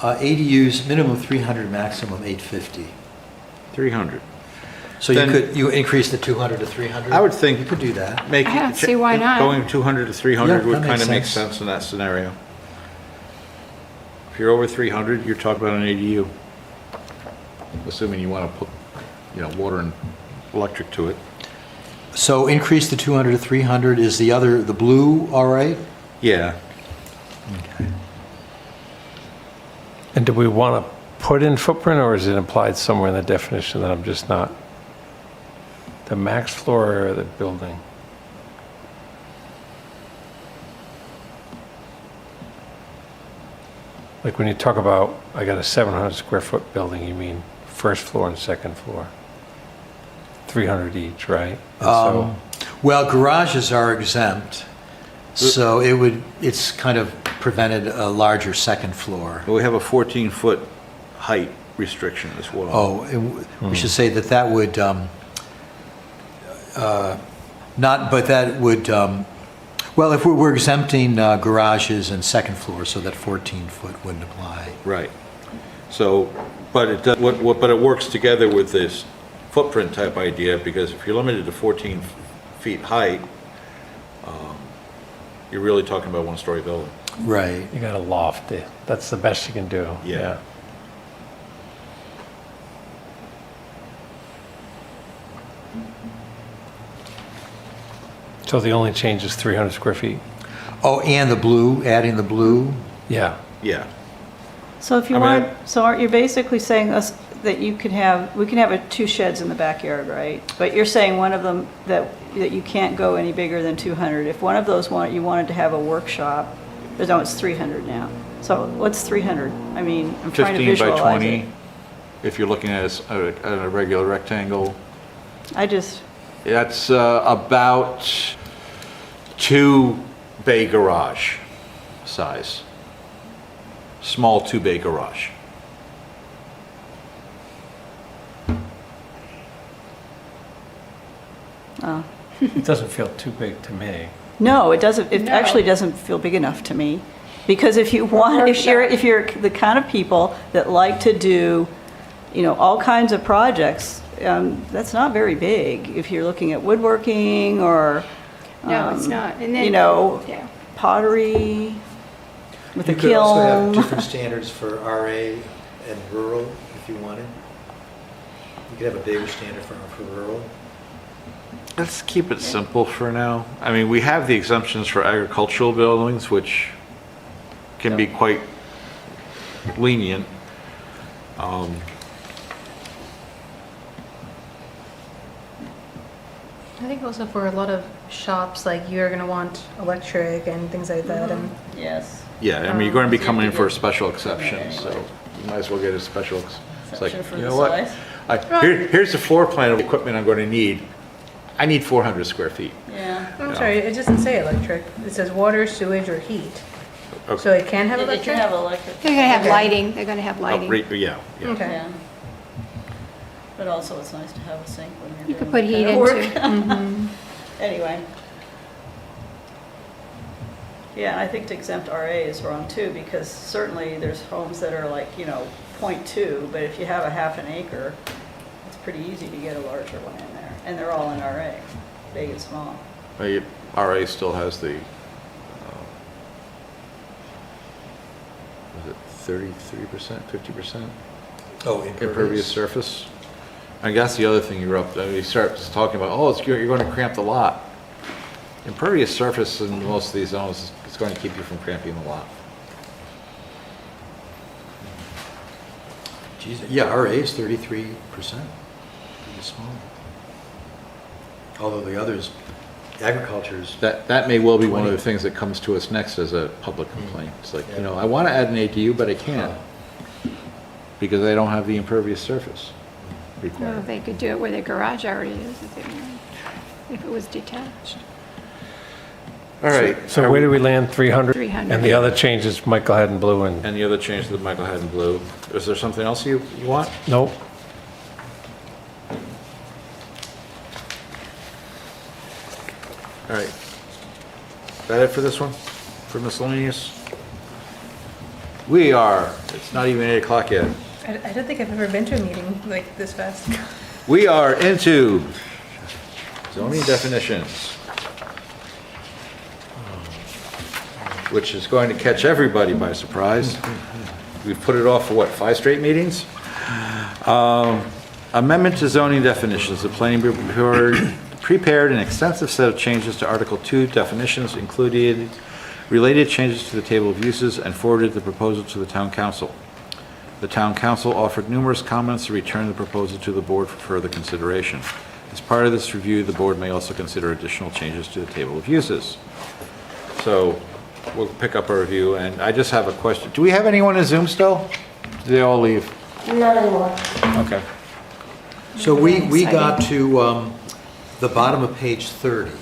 ADUs, minimum 300, maximum 850. 300. So Then- you increase the 200 to 300? I would think- You could do that. Make I don't see why not. Going 200 to 300 Yeah, would that kind makes of make sense. sense in that scenario. If you're over 300, you're talking about an ADU. Assuming you want to put, water and electric to it. So increase the 200 to 300, is the blue all right? Yeah. and do we want to put in footprint, or is it implied somewhere in the definition that I'm just not? The max floor area of the building. Like when you talk about, I got a 700 square foot building, you mean first floor and second floor? 300 each, right? And so, Well, garages are exempt, so it's kind of prevented a larger second floor. We have a 14-foot height restriction as well. Oh, and we should say that would, not, but that would Well, if we're exempting garages and second floor, so that 14-foot wouldn't apply. Right. So, but it does, but it works together with this footprint type idea, because if you're limited to 14 feet height, you're really talking about one-story building. Right. You got a loft there. That's the best you can do. Yeah. So the only change is 300 square feet? Oh, and the blue, adding the blue? Yeah. Yeah. So if you I mean, want, so aren't you basically saying us, that you could have, we can have two sheds in the backyard, right? But you're saying one of them, that you can't go any bigger than 200. If one of those you wanted to have a workshop, but no, it's 300 now. So what's 300? I mean, I'm trying to 15 by visualize 20, it. if you're looking at a regular rectangle. That's about 2-bay garage size. Small 2-bay garage. Oh. It doesn't feel too big to me. No, it doesn't, it No. actually doesn't feel big enough to me. Because if you're the kind of people that like to do, all kinds of projects, that's not very big. If you're looking at woodworking or, No, it's not. And then, yeah. pottery with a You could also have kiln. different standards for RA and rural if you wanted. You could have a bigger standard for rural. Let's keep it simple for now. I mean, we have the exemptions for agricultural buildings, which can be quite lenient. I think also for a lot of shops, like you're gonna want electric and things like that, and Yes. Yeah, I mean, you're going to be So you coming in have to for a get- special exception, so you might as well get a special. It's like, Exception for you the know what? size. Here's the floor plan of equipment I'm going to need. I need 400 square feet. Yeah. I'm sorry, it doesn't say electric. It says water, sewage, or heat. Okay. So it can have It electric? can have electric. They're gonna have Okay. lighting, they're gonna have Oh, lighting. yeah, yeah. Okay. Yeah. But also, it's nice to have a sink when You you're could doing put heat that kind of work. into, Anyway. Yeah, and I think to exempt RA is wrong too, because certainly there's homes that are like, 0.2, but if you have a half an acre, it's pretty easy to get a larger one in there. And they're all in RA, big and small. RA still has the, was it 33%, 50%? Oh, Impervious surface. I guess the other thing you start talking about, you're going to cramp the lot. Impervious surface in most of these zones is going to keep you from cramping the lot. Geez, yeah, RA is 33%. Pretty small. Although the others, agriculture's. That may well be one of 20. the things that comes to us next as a public complaint. It's like, I want to add an ADU, but I can't because I don't have the impervious surface well, required. they could do it where the garage already is, if it was detached. All right. So where do we land, 300? 300. And the other changes, Michael had in blue and, Any other change that Michael had in blue? Is there something else you want? nope. All right. Is that it for this one? For miscellaneous? It's not even 8 o'clock yet. I don't think I've ever been to a meeting like this fast. We are into zoning definitions, which is going to catch everybody by surprise. We've put it off for what, 5 straight meetings? Amendment to zoning definitions. The planning board prepared an extensive set of changes to Article 2 definitions, included related changes to the table of uses, and forwarded the proposal to the town council. The town council offered numerous comments to return the proposal to the board for further consideration. As part of this review, the board may also consider additional changes to the table of uses. So we'll pick up our review, and I just have a question. Do we have anyone in Zoom still? Did they all leave? Not anymore. Okay. So we got to the bottom of page 30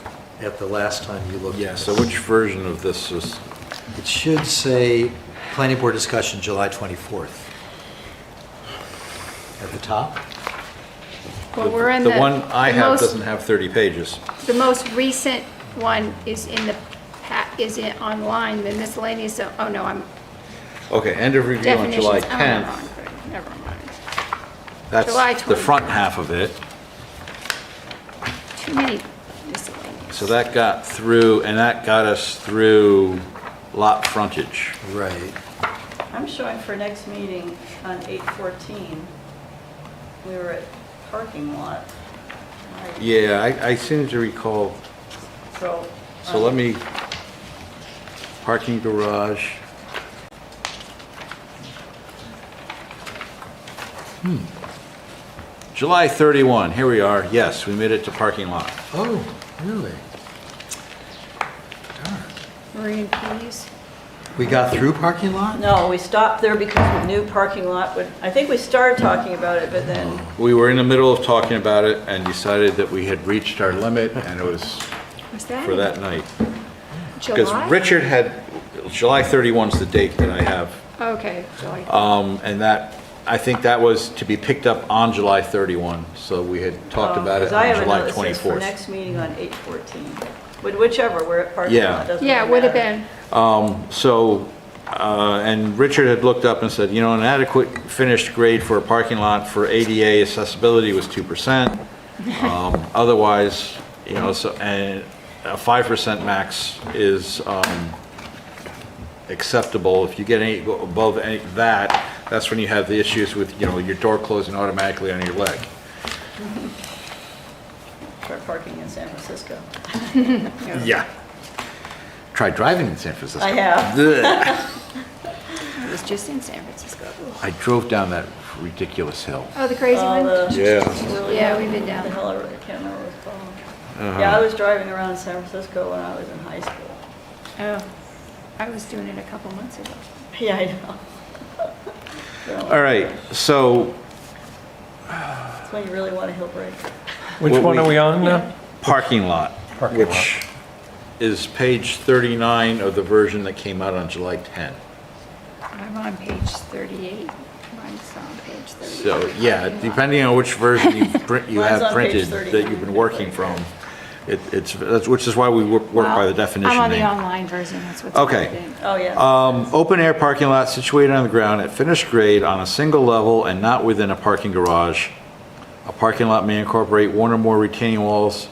at the last time you looked at Yeah, this. so which version of this is? It should say planning board discussion July 24th. At the top? Well, we're in The one I have most- doesn't have 30 pages. The most recent one is in the is it online, the miscellaneous, oh no, I'm, Okay, end of review on definitions, July oh, I'm 10th. wrong, but never mind. That's July the front 20th. half of it. Too many miscellaneous. So that got through, and that got us through lot frontage. Right. I'm showing for next meeting on 8/14, we were at parking lot. Right. Yeah, I seem to recall, So. so let me, parking garage. July 31, here we are. Yes, we made it to parking lot. Oh, really? Marine Keys. We got through parking lot? No, we stopped there because we knew parking lot would, I think we started talking about it, but then, We were in the middle of talking about it and decided that we had reached our limit, and it was Was that for in that night. Because July? Richard had, July 31's the date that I have. Okay, July. And that, I think that was to be picked up on July 31, so we had talked about it because I on have a July note that says for 24th. next meeting on 8/14. Whichever, we're at parking Yeah. lot, doesn't Yeah, it really would have matter. been. And Richard had looked up and said, you know, an adequate finished grade for a parking lot for ADA accessibility was 2%. Otherwise, you know, so, and a 5% max is acceptable. If you get any, go above any, that's when you have the issues with, you know, your door closing automatically on your leg. Start parking in San Francisco. Yeah. Try driving in San Francisco. I have. Ugh. It was just in San Francisco. I drove down that ridiculous hill. Oh, the crazy All one? the- Yeah. really- Yeah, we've been down. The hell, I can't remember what it's called. Yeah, I was driving around San Francisco when I was in high school. Oh, I was doing it a couple months ago. Yeah, I know. All right, so That's when you really want a hill break. Which What one we- are we on now? parking lot, Parking which is page 39 of the version that came out on July 10. I'm on page 38. Mine's on page 38. So, yeah, depending on which version you Mine's have on page printed 39. that you've been working from, which is why we work by the definition I'm on the name. online version, that's what's. Okay. included. Oh, yeah. Open air parking lot situated on the ground at finished grade on a single level and not within a parking garage. A parking lot may incorporate one or more retaining walls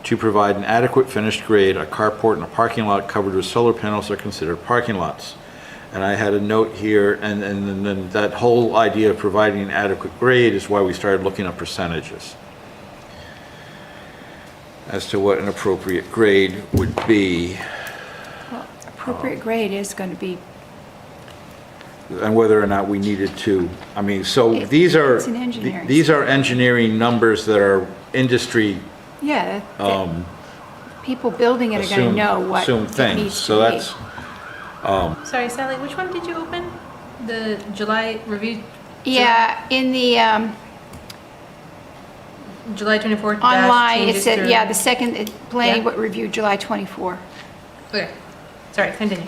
to provide an adequate finished grade. A carport and a parking lot covered with solar panels are considered parking lots. And I had a note here, and then that whole idea of providing an adequate grade is why we started looking at percentages as to what an appropriate grade would be. Well, appropriate grade is going to be, And whether or not we needed to, I mean, so these are, It's an engineering these are engineering numbers that are industry yeah, people building it are going to know what assumed it things, needs so to be. that's, Sorry, Sally, which one did you open? The July review? Yeah, in the July 24th? dash online, it changes said, to- yeah, the second planning Yeah. review, July 24. Okay, sorry, continue.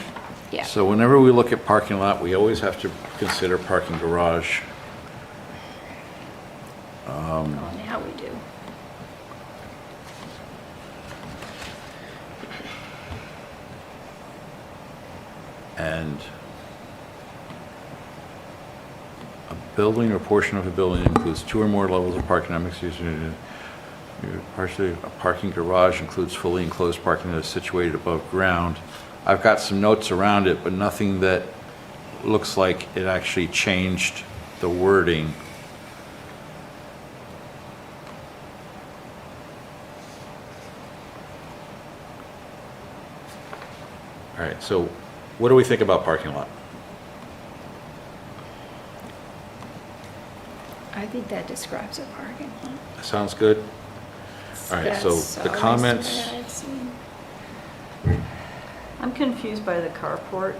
Yeah. so whenever we look at parking lot, we always have to consider parking garage. Oh, now we do. And a building or portion of a building includes two or more levels of parking on mixed use. Partially, a parking garage includes fully enclosed parking that is situated above ground. I've got some notes around it, but nothing that looks like it actually changed the wording. All right, so what do we think about parking lot? I think that describes a parking lot. Sounds good? All right, so That's the always comments, what I've seen. I'm confused by the carport.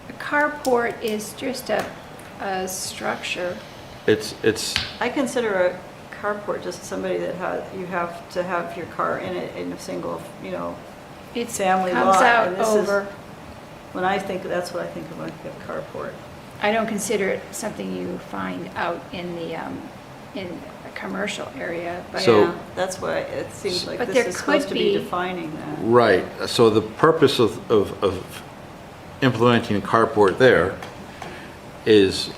A carport is just a structure. it's, I consider a carport just somebody that you have to have your car in it in a single, you know, It family comes lot. out And this over. When I think, that's what I think of a carport. I don't consider it something you find out in in a commercial area, but. So- Yeah, that's why it seems like But this there is supposed to could be be- defining that. Right, so the purpose of implementing a carport there is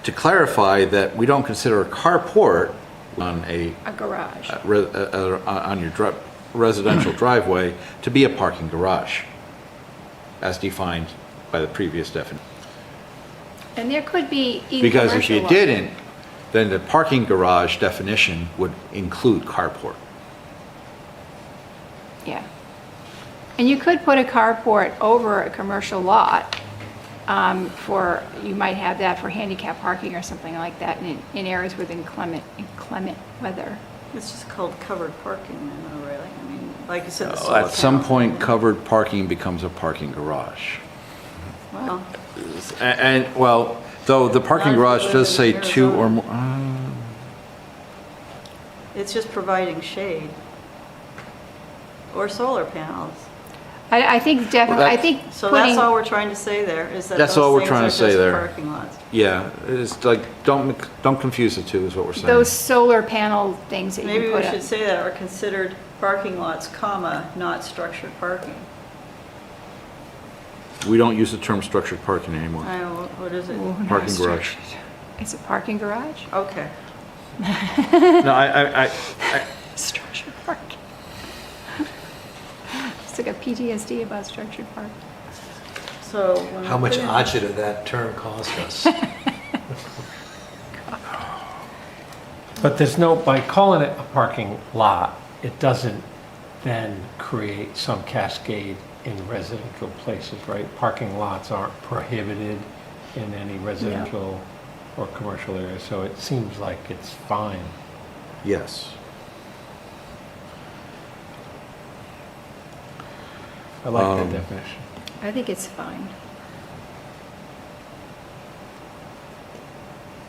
to clarify that we don't consider a carport on a, A garage. on your residential driveway to be a parking garage, as defined by the previous definition. And there could be even Because if you commercial lots. didn't, then the parking garage definition would include carport. Yeah. And you could put a carport over a commercial lot for, you might have that for handicap parking or something like that in areas with inclement weather. It's just called covered parking, then, really. I mean, like you said, the At solar some panel point, thing. covered parking becomes a parking garage. Well, And, well, though the parking Not if garage you live does in say two or Arizona. more. it's just providing shade. Or solar panels. I think definitely, I that- think So that's all putting, we're trying to say there, is that That's those all we're things trying to are say just there. parking lots. Yeah, it's like, don't confuse the two is what we're saying. those solar panel things that you Maybe we put up. should say that are considered parking lots, comma, not structured parking. We don't use the term structured parking anymore. I don't know, what is it? Ooh, not Parking garage. structured. It's a parking garage? Okay. No, I, Structured parking. It's like a PTSD about structured parking. So. when How we much put in- agita that term cost us? But there's no, by calling it a parking lot, it doesn't then create some cascade in residential places, right? Parking lots aren't prohibited in any residential or commercial area, so it seems like it's fine. yes. I like that definition. I think it's fine.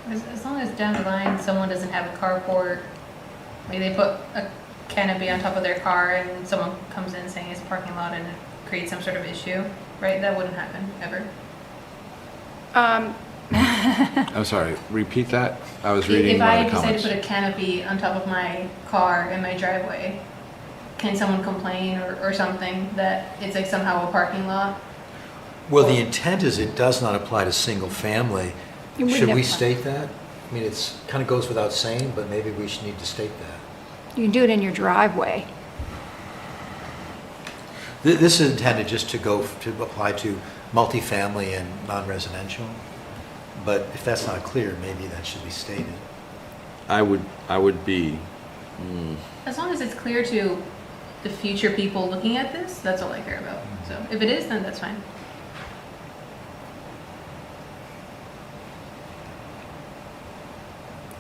As long as down the line, someone doesn't have a carport, maybe they put a canopy on top of their car and someone comes in saying it's a parking lot and it creates some sort of issue, right? That wouldn't happen, ever. I'm sorry, repeat that? I was reading If one I of the decide comments. to put a canopy on top of my car in my driveway, can someone complain or something that it's like somehow a parking lot? Well, the intent is it does not apply to single family. You wouldn't Should we have- state that? I mean, it's, kind of goes without saying, but maybe we should need to state that. You can do it in your driveway. This is intended just to apply to multifamily and non-residential, but if that's not clear, maybe that should be stated. I would be, As long as it's clear to the future people looking at this, that's all I care about. So if it is, then that's fine.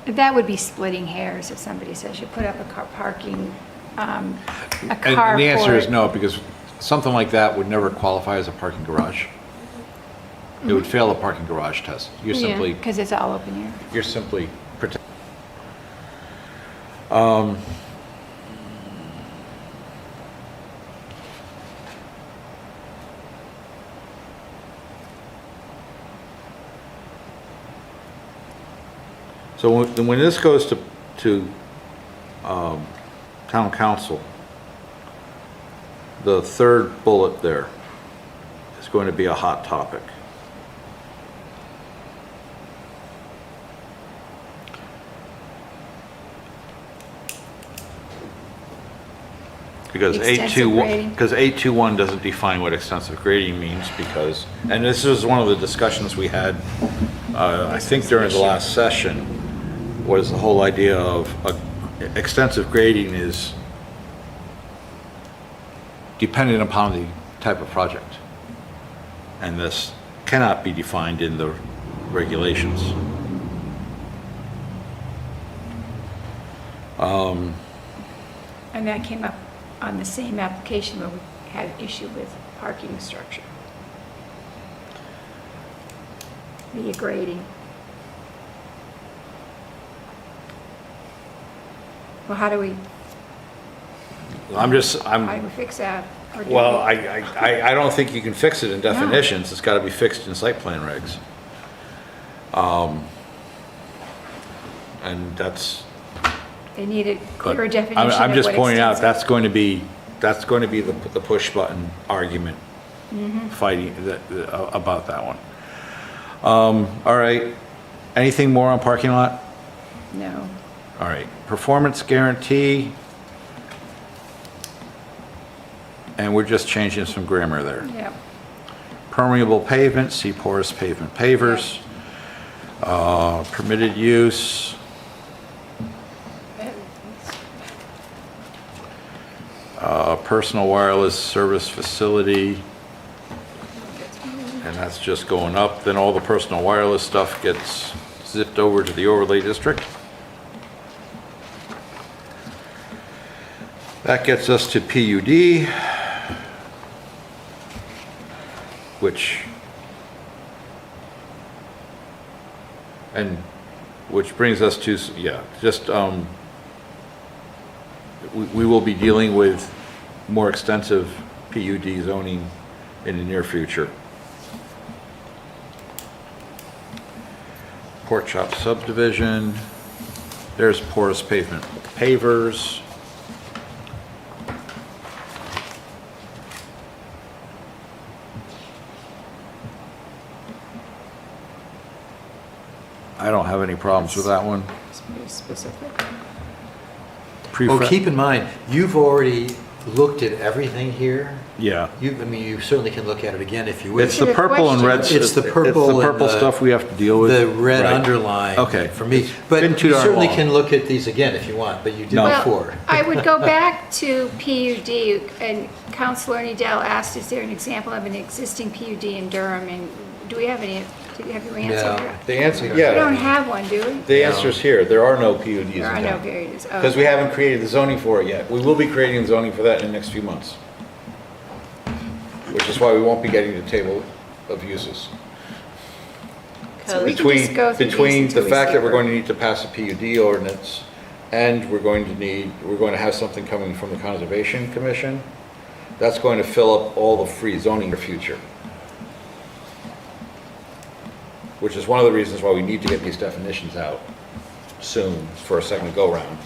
That would be splitting hairs if somebody says you put up a car parking, a and carport. the answer is no, because something like that would never qualify as a parking garage. It would fail the parking garage test. You're Yeah. simply, Because it's all open air. you're simply protect. So when this goes to town council, the third bullet there is going to be a hot topic. Because Extensive grading. 821 doesn't define what extensive grading means because, and this is one of the discussions we had, I think during the last session, was the whole idea of extensive grading is dependent upon the type of project. And this cannot be defined in the regulations. And that came up on the same application where we had an issue with parking structure. The grading. Well, how do we How do we fix that? Or do Well, we- I don't think you can fix it in definitions, it's gotta be fixed in site plan regs. and that's. They need a but clearer definition I'm of just what pointing out, extensive- that's going to be the push button argument fighting about that one. All right, anything more on parking lot? No. All right, performance guarantee. And we're just changing some grammar there. Yep. Permeable pavement, see porous pavement pavers. Permitted use. Personal wireless service facility. And that's just going up. Then all the personal wireless stuff gets zipped over to the overlay district. That gets us to PUD, which brings us to, yeah, just, we will be dealing with more extensive PUD zoning in the near future. Pork chop subdivision, there's porous pavement pavers. I don't have any problems with that one. It's pretty specific. Oh, keep in mind, you've already looked at everything here. Yeah. I mean, you certainly can look at it again if you wish. It's the purple and red. It's the purple and the- stuff we have to deal with. The red Right. underline. Okay. For me, It's but been too you darn certainly long. can look at these again if you want, but you did No. before. I would go back to PUD, and Councilor Needell asked, is there an example of an existing PUD in Durham? And do we have any, do you have your answer No. here? The answer, We don't yeah. have one, do we? The answer's here. There are no PUDs in There are no town. periods. Because we haven't created the zoning for it yet. We will be creating the zoning for that in the next few months. Which is why we won't be getting the table of uses. So we can Between, just go through these between until the we fact see that we're where- going to need to pass a PUD ordinance and we're going to have something coming from the Conservation Commission, that's going to fill up all the free zoning in the future. Which is one of the reasons why we need to get these definitions out soon for a second go-round.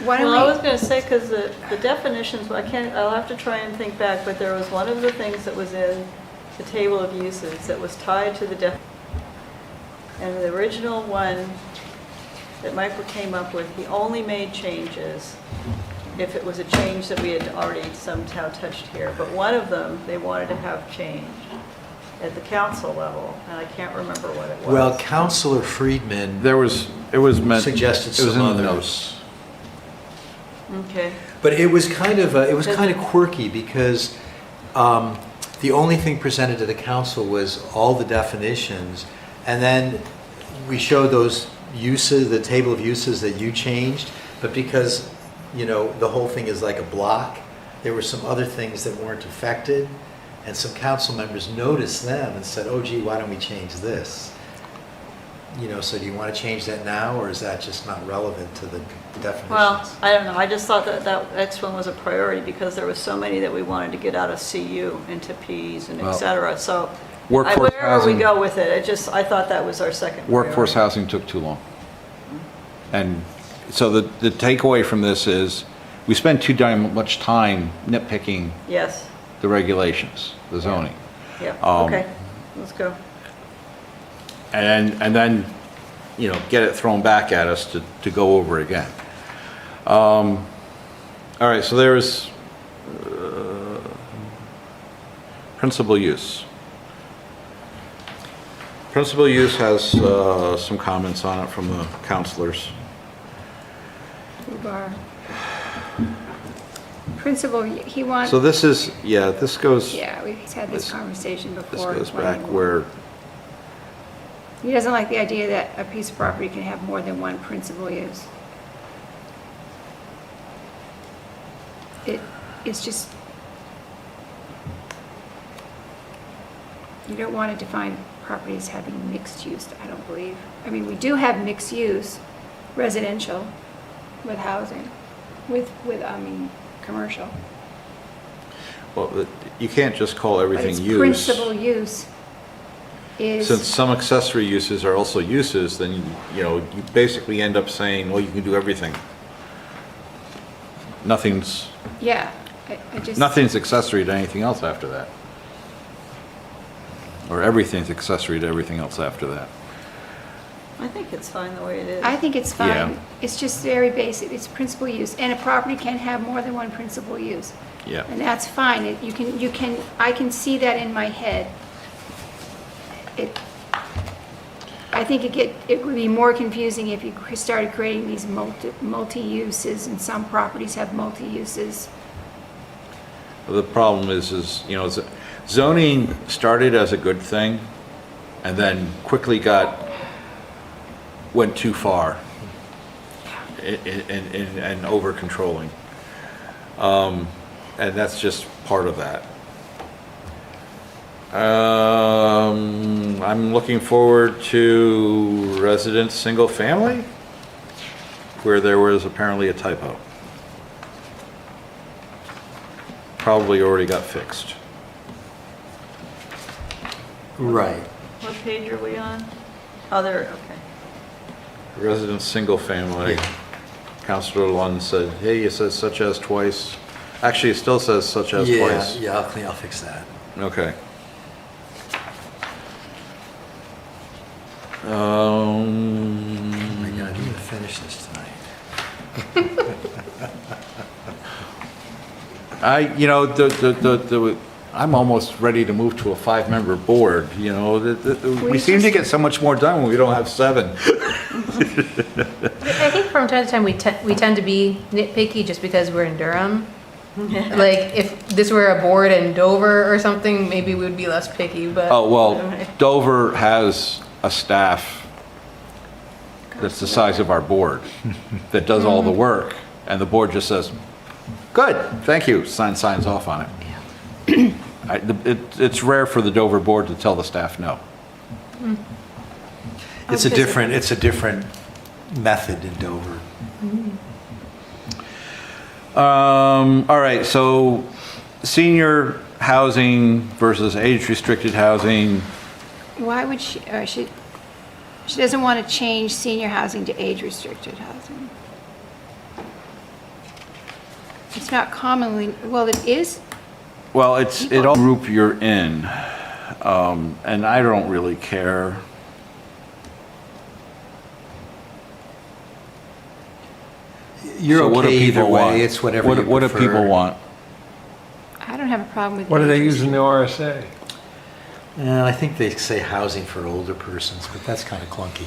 Why Well, I was don't going to say, because the definitions, I'll have to try and think back, but there was one of the things that was in the table of uses that was tied to the and the original one that Michael came up with, he only made changes if it was a change that we had already somehow touched here. But one of them, they wanted to have changed at the council level, and I can't remember what it was. Well, Counselor Friedman It was meant. suggested it was some in the others. notes. Okay. But it was kind of quirky because the only thing presented to the council was all the definitions, and then we showed those uses, the table of uses that you changed, but because, the whole thing is like a block, there were some other things that weren't affected, and some council members noticed them and said, oh gee, why don't we change this? So do you want to change that now, or is that just not relevant to the definitions? Well, I don't know, I just thought that next one was a priority because there was so many that we wanted to get out of CU into Ps and et Well, cetera, so. Workforce Wherever we housing- go with it, I thought that was our second priority. Workforce housing took too long. And so the takeaway from this is, we spend too damn much time nitpicking Yes, the regulations, the zoning. yeah, Um, okay, let's go. And then, get it thrown back at us to go over again. All right, so there's principal use. Principal use has some comments on it from the counselors. Ubar. Principal, he wants, So this is, this goes, yeah, we've had this this- conversation this before. goes back where, He doesn't like the idea that a piece of property can have more than one principal use. It's just, you don't want to define properties having mixed use, I don't believe. I mean, we do have mixed use, residential with housing, with commercial. well, you can't just call But everything it's use. principal use. is, since some accessory uses are also uses, then, you basically end up saying, well, you can do everything. Nothing's yeah, I just. Nothing's accessory to anything else after that. Or everything's accessory to everything else after that. I think it's fine the way it is. I think it's fine. Yeah. It's just very basic. It's principal use. And a property can have more than one principal use. Yeah. And that's fine. I can see that in my head. I think it would be more confusing if you started creating these multi-uses, and some properties have multi-uses. The problem is, zoning started as a good thing and then quickly went too far and over controlling. And that's just part of that. I'm looking forward to residence single family, where there was apparently a typo. Probably already got fixed. Right. What page are we on? Oh, there, okay. Residence single family. Yeah. Counselor Lund said, hey, it says such as twice. Actually, it still says such as Yeah, twice. yeah, I'll fix that. Okay. Oh my God, I'm gonna finish this tonight. I'm almost ready to move to a 5-member board, we seem to get so much more done when we don't have 7. I think from time to time, we tend to be nitpicky just because we're in Durham. Like, if this were a board in Dover or something, maybe we would be less picky, but. Oh, well, Dover has a staff that's the size of our board that does all the work, and the board just says, good, thank you, signs off on it. It's rare for the Dover board to tell the staff no. It's a different method in Dover. All right, so senior housing versus age-restricted housing. Why would she doesn't want to change senior housing to age-restricted housing. It's not commonly, well, it is. Well, it all group you're in, and I don't really care. You're So what do okay either people want? way, it's whatever you prefer. What do people want? I don't have a problem with. What do they use in the RSA? I think they say housing for older persons, but that's kind of clunky.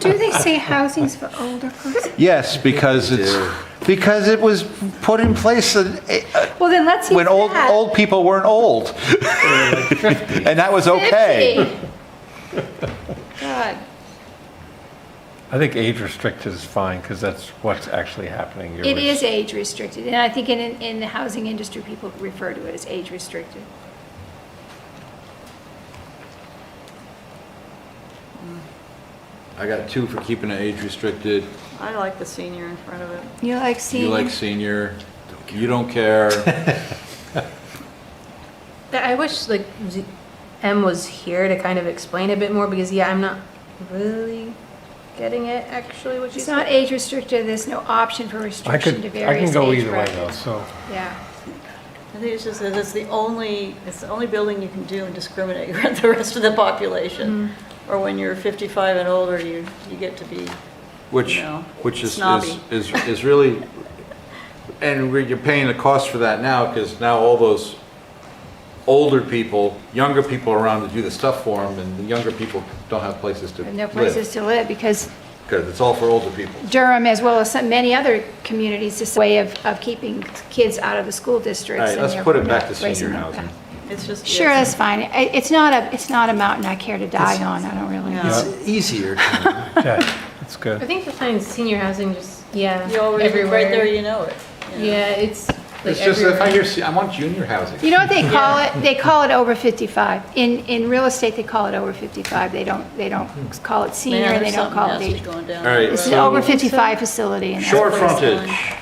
Do they say housing's for older persons? Yes, because it was put in place Well, then let's use when that. old people weren't old, and that was okay. 50. God. I think age restricted is fine because that's what's actually happening. It is age restricted, and I think in the housing industry, people refer to it as age restricted. I got 2 for keeping it age restricted. I like the senior in front of it. You like seeing? You like senior. You don't care. I wish M was here to kind of explain a bit more because I'm not really getting it actually what she's It's not age restricted, there's no option for restriction to I various can go age either way though, brackets. so. Yeah. I think it's just that it's the only building you can do and discriminate against the rest of the population. Or when you're 55 and older, you get to be, Which is snobby. really, and you're paying the cost for that now, because now all those older people, younger people are around to do the stuff for them, and the younger people don't have places to And no places live. to live because Because it's all for older people. Durham, as well as many other communities, is a way of keeping kids out of the school districts. All right, and let's therefore put it back not to raising senior them housing. back. it's just. Sure, yeah, that's fine. It's not a mountain I care to die on, I don't really know. It's easier to, Yeah, that's I good. think sometimes senior housing just, You already, everywhere. right there, you know it. Yeah, it's like It's just if everywhere. I want junior housing. You know what they call it? They call it over 55. In real estate, they call it over 55. They don't call it senior, Man, and they there's don't call it something age. nasty going down. All right, It's an so- over 55 facility. And that's Shore what it's frontage.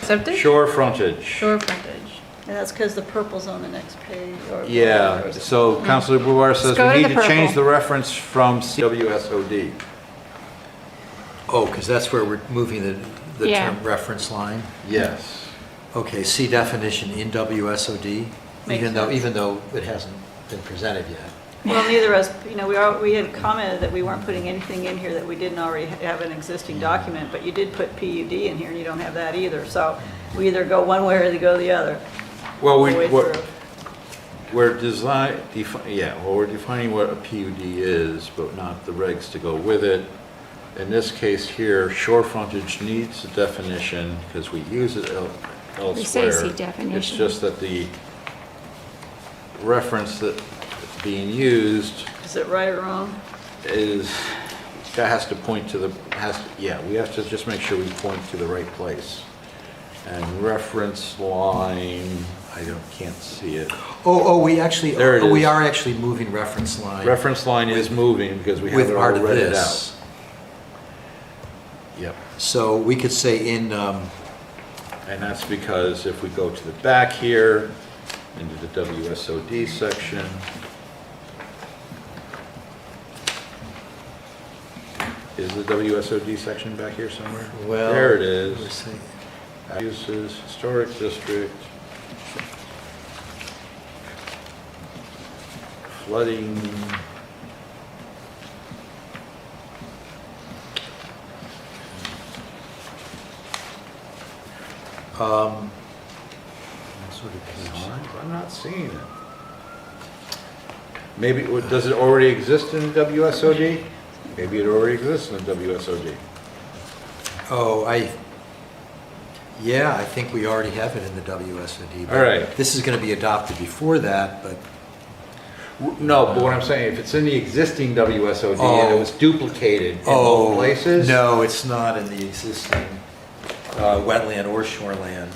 Septic? Shore frontage. Shore frontage. And that's because the purple's on the next page. Yeah, so Councilor Boulware says go we to need the to change purple. the reference from CWSOD. Oh, because that's where we're moving the Yeah. term reference line? Yes. Okay, see definition in WSOD, Makes even sense. though it hasn't been presented yet. Well, neither of us, we had commented that we weren't putting anything in here that we didn't already have an existing document, but you did put PUD in here and you don't have that either. So we either go one way or they go the other. Well, all the way through. we're we're defining what a PUD is, but not the regs to go with it. In this case here, shore frontage needs a definition because we use it elsewhere. We say see It's definition. just that the reference that's being used Is it right or wrong? that has to point to we have to just make sure we point to the right place. And reference line, can't see it. We actually, There it we is. are actually moving reference line. Reference line is moving because we have With it all part of read it this. out. Yep. So we could say in, And that's because if we go to the back here, into the WSOD section, is the WSOD section back here somewhere? well. There it we're is. saying- Uses, historic district, flooding. sort of page. I'm not seeing it. Maybe, does it already exist in WSOD? Maybe it already exists in WSOD. Oh, I think we already have it in the WSOD. but All right. This is going to be adopted before that, but, No, but what I'm saying, if it's in the existing WSOD and Oh. it was duplicated in both places. No, it's not in the existing wetland or shoreland.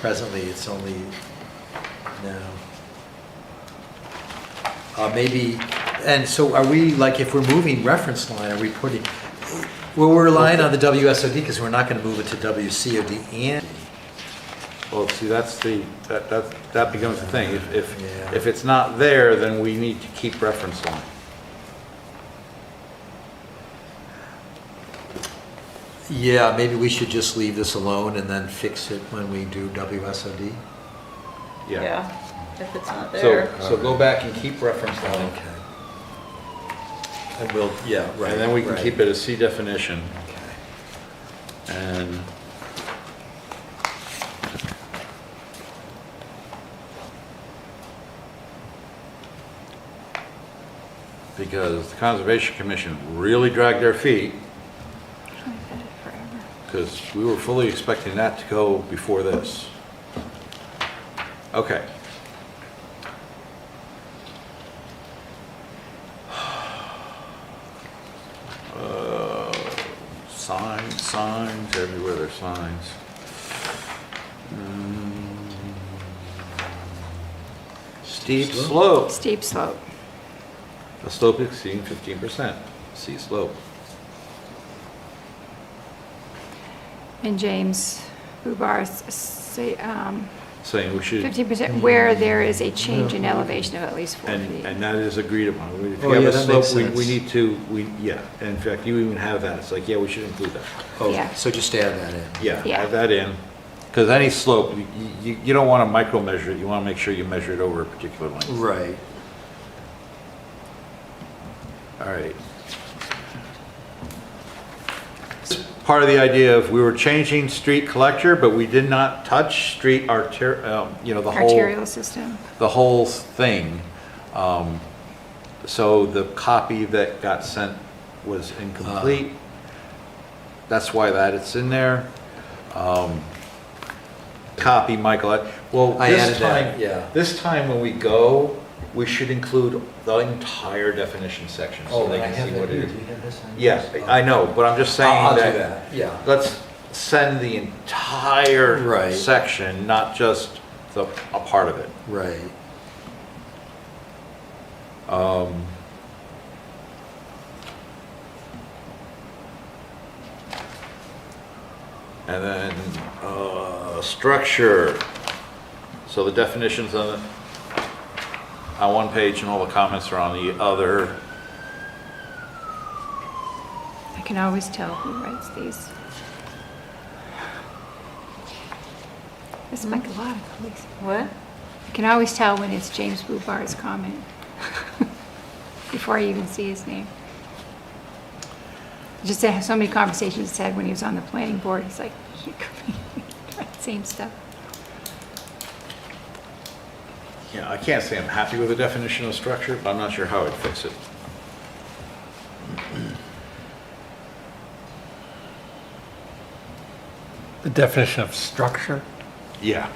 Presently, it's only, no. Maybe, and so are we, like, if we're moving reference line, are we putting, well, we're relying on the WSOD because we're not going to move it to WCOD and, Well, see, that's that becomes the thing. Yeah. If it's not there, then we need to keep reference line. yeah, maybe we should just leave this alone and then fix it when we do WSOD? Yeah. If it's not So, there. so go back and keep reference line. Okay. And we'll, yeah, right. And then we can right. keep it a C definition. Okay. And because the Conservation Commission really dragged their feet because we were fully expecting that to go before this. Okay. Signs, everywhere there's signs. Steep slope. Steep slope. A slope exceeding 15%. See slope. And James Bubar say, Saying we should, 50% where there is a change in elevation of at least 4 feet. and that is agreed upon. If Oh, you have yeah, a that slope, makes we sense. need to, in fact, you even have that. It's like, yeah, we should include that. Oh, Yeah. so just add that in. Yeah, Yeah. add that in. Because any slope, you don't want to micro measure it. You want to make sure you measure it over a particular length. Right. All right. Part of the idea of we were changing street collector, but we did not touch street the whole, Arterial system. the whole thing. So the copy that got sent was incomplete. That's why it's in there. Copy, Michael. Well, I this added that, time, yeah. this time when we go, we should include the entire definition section so they can see what it is. Yeah, I know, but I'm just saying I'll do that, that, yeah. let's send the entire Right. section, not just a part of it. Right. And then, structure. So the definitions on one page and all the comments are on the other. I can always tell who writes these. It's like a lot of police. What? I can always tell when it's James Bubar's comment before I even see his name. Just to have so many conversations he's had when he was on the planning board. He's like, same stuff. Yeah, I can't say I'm happy with the definition of structure, but I'm not sure how I'd fix it. The definition of structure? Yeah.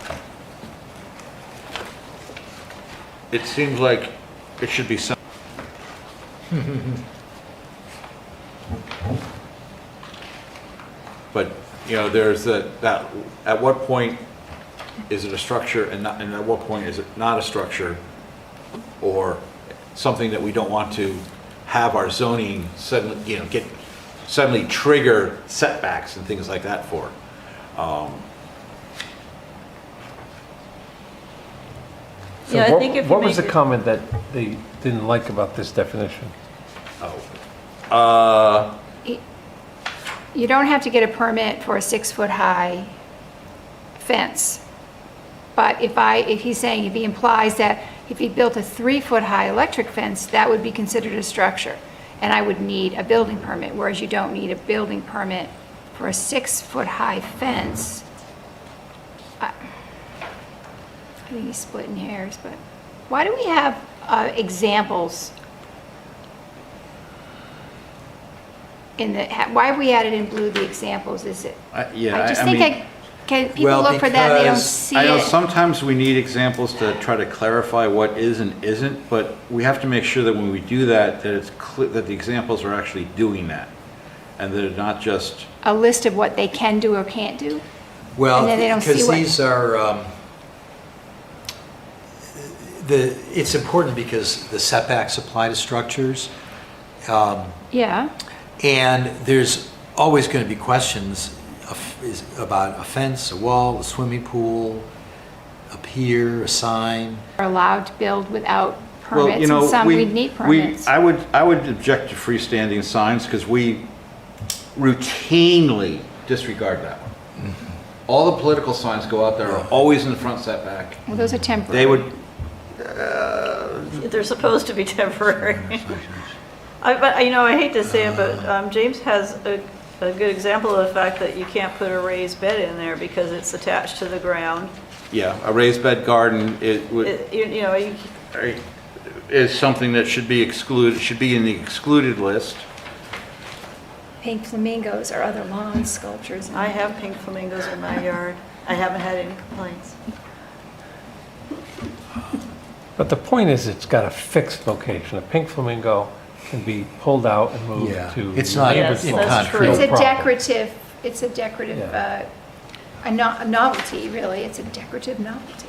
It seems like it should be some. But, you know, there's that, at what point is it a structure and at what point is it not a structure? Or something that we don't want to have our zoning suddenly, you know, suddenly trigger setbacks and things like that for. So Yeah, I what- think if you What was the make it- comment that they didn't like about this definition? You don't have to get a permit for a 6-foot-high fence. But if he's saying, if he implies that if he built a 3-foot-high electric fence, that would be considered a structure. And I would need a building permit, whereas you don't need a building permit for a 6-foot-high fence. I think he's splitting hairs, but why do we have examples in the, why have we added in blue the examples? Is it? Yeah, I just I think mean- people Well, look for that, and they don't because see I know it. sometimes we need examples to try to clarify what is and isn't, but we have to make sure that when we do that, that it's clear, that the examples are actually doing that. And that they're not just, A list of what they can do or can't do. Well, And then they don't see because what- these are, it's important because the setbacks apply to structures. Yeah, And there's always going to be questions about a fence, a wall, a swimming pool, a pier, a sign. are allowed to build without well, you permits, know, and some we'd need permits. I would object to freestanding signs because we routinely disregard that one. All the political signs go out there are always in the front setback. Well, those are temporary. They would, They're supposed to be temporary. But, you know, I hate to say it, but James has a good example of the fact that you can't put a raised bed in there because it's attached to the ground. yeah, a raised bed garden, it would, You know, is something that should be excluded, should be in the excluded list. Pink flamingos or other lawn sculptures. I have pink flamingos in my yard. I haven't had any complaints. But the point is, it's got a fixed location. A pink flamingo can be pulled out and moved Yeah, to. it's not Yes, in that's concrete. true. It's a problem. decorative, Yeah. a novelty, really. It's a decorative novelty.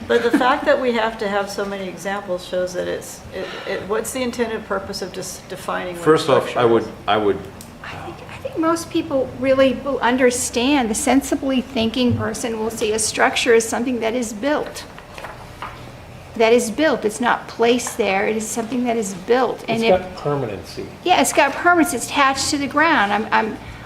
But the fact that we have to have so many examples shows that what's the intended purpose of just defining what a First off, structure I is? I think most people really will understand. The sensibly thinking person will see a structure as something that is built. That is built. It's not placed there. It is something that is built. It's And got permanency. yeah, it's got permits. It's attached to the ground.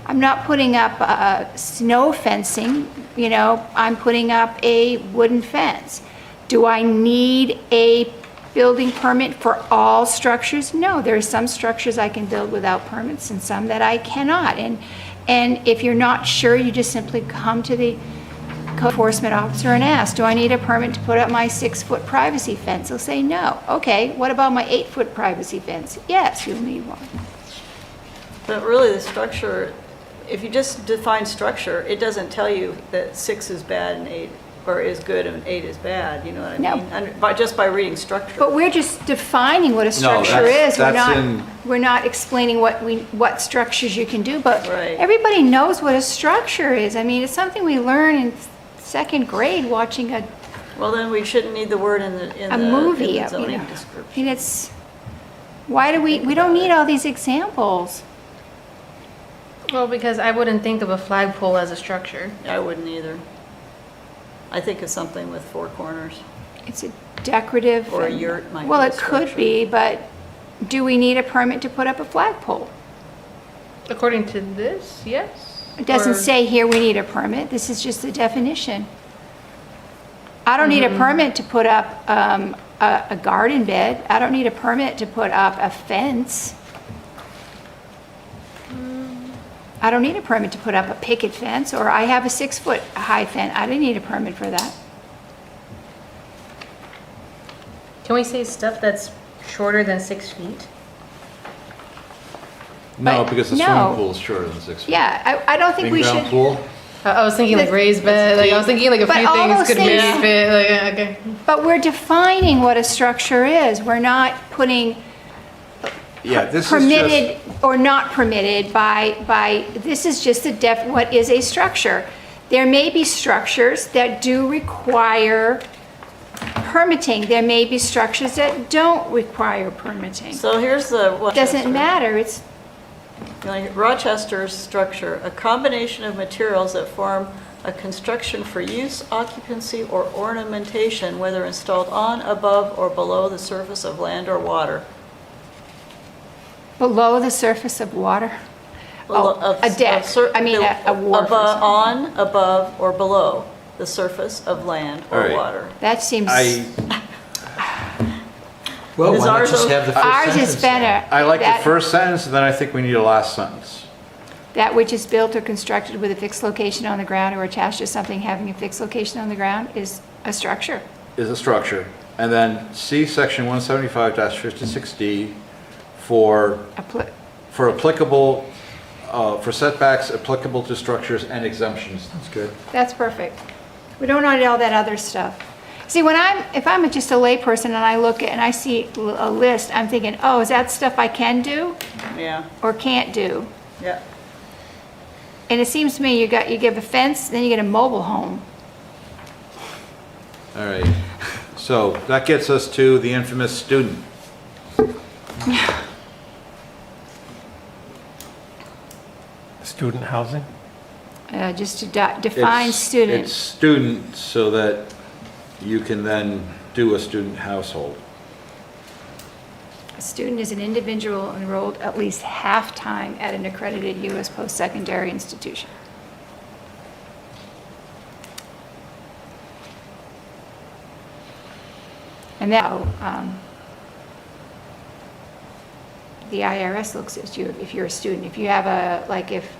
I'm not putting up snow fencing. You know, I'm putting up a wooden fence. Do I need a building permit for all structures? No, there are some structures I can build without permits and some that I cannot. And if you're not sure, you just simply come to the code enforcement officer and ask, do I need a permit to put up my 6-foot privacy fence? They'll say no. Okay, what about my 8-foot privacy fence? Yes, you'll need one. But really, the structure, if you just define structure, it doesn't tell you that 6 is bad and 8, or is good and 8 is bad, you know what I No. mean? Just by reading structure. But we're just defining what a structure that's- is. We're that's not, in- we're not explaining what structures you can do, but Right. everybody knows what a structure is. I mean, it's something we learn in 2nd grade watching Well, then we shouldn't need the word in the a movie. in the zoning I description. mean, it's, why do we don't need all these examples. Well, because I wouldn't think of a flagpole as a structure. I wouldn't either. I think of something with four corners. It's a decorative. Or a and- yurt might Well, be a it could structure. be, but do we need a permit to put up a flagpole? According to this, yes? It doesn't Or- say here we need a permit, this is just the definition. I don't need a permit to put up a garden bed, I don't need a permit to put up a fence. I don't need a permit to put up a picket fence, or I have a 6-foot high fence, I don't need a permit for that. Can we say stuff that's shorter than 6 feet? No, But because the no. swimming pool is shorter than 6 feet. Yeah, I don't think we Big round should, pool? I was thinking like The- raised bed, like I was thinking like a But few all things those could maybe things- fit, like, okay. but we're defining what a structure is, we're not putting Yeah, this is just, permitted or not permitted by, this is just what is a structure. There may be structures that do require permitting. There may be structures that don't require permitting. So here's the Rochester. Doesn't matter, it's, Rochester's structure, a combination of materials that form a construction for use, occupancy, or ornamentation, whether installed on, above, or below the surface of land or water. below the surface of water. Below- Oh, of- a deck, of cer- I mean, a wharf or something. On, above, or below the surface of land All or right. water. That seems, Well, Is why not ours just o- have the first ours sentence? is better. I like the That- first sentence, and then I think we need a last sentence. That which is built or constructed with a fixed location on the ground or attached to something having a fixed location on the ground is a structure. Is a structure. And then see section 175-56D for applicable, for setbacks applicable to structures and exemptions. That's good. That's perfect. We don't need all that other stuff. See, if I'm just a layperson and I look at, and I see a list, I'm thinking, oh, is that stuff I can do Yeah, or can't do? yeah. And it seems to me you give a fence, then you get a mobile home. All right. So that gets us to the infamous student. Student housing? Just to define It's student. student so that you can then do a student household. A student is an individual enrolled at least half-time at an accredited U.S. post-secondary institution. And that, the IRS looks at you if you're a student. If you have if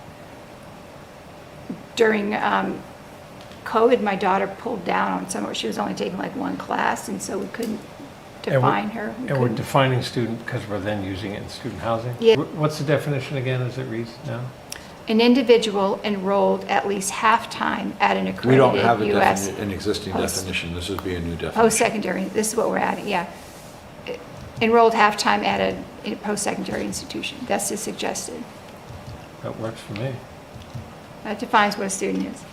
during COVID, my daughter pulled down on some, she was only taking like one class, and so we couldn't define her. We And we're couldn't- defining student because we're then using it in student housing? Yeah. What's the definition again as it reads now? An individual enrolled at least half-time at an We don't have accredited U.S. an existing post- definition. This would be a new definition. post-secondary, this is what we're adding, yeah. Enrolled half-time at a post-secondary institution, that's just suggested. That works for me. That defines what a student is.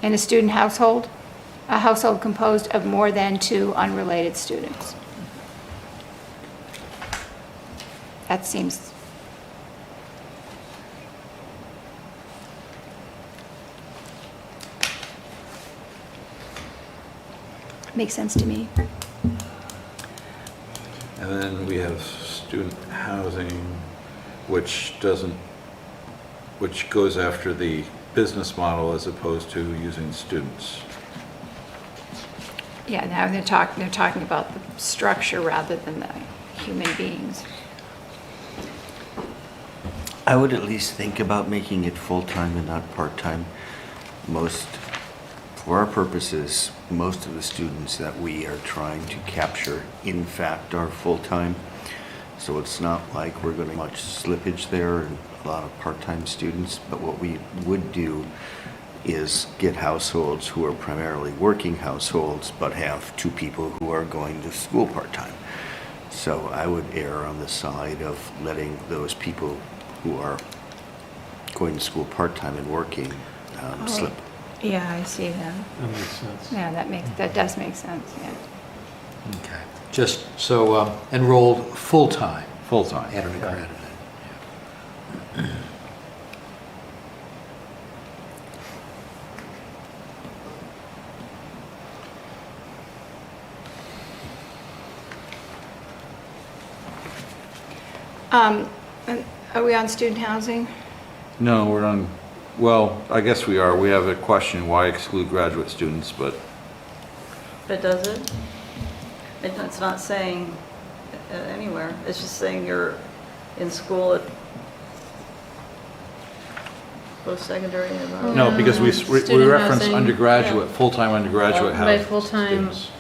And a student household, a household composed of more than 2 unrelated students. That seems, makes sense to me. And then we have student housing, which goes after the business model as opposed to using students. Yeah, now they're talking about the structure rather than the human beings. I would at least think about making it full-time and not part-time. For our purposes, most of the students that we are trying to capture, in fact, are full-time. So it's not like we're going to much slippage there and a lot of part-time students. But what we would do is get households who are primarily working households, but have 2 people who are going to school part-time. So I would err on the side of letting those people who are going to school part-time and working slip. Yeah, I see that. That makes sense. Yeah, that does make sense, yeah. Okay. Just so enrolled full-time Full-time. at an accredited. And are we on student housing? No, we're on, well, I guess we are. We have a question, why exclude graduate students, but But does it? It's not saying anywhere. It's just saying you're in school at post-secondary and above. no, because we Student reference housing. undergraduate, full-time undergraduate By housing. full-time students.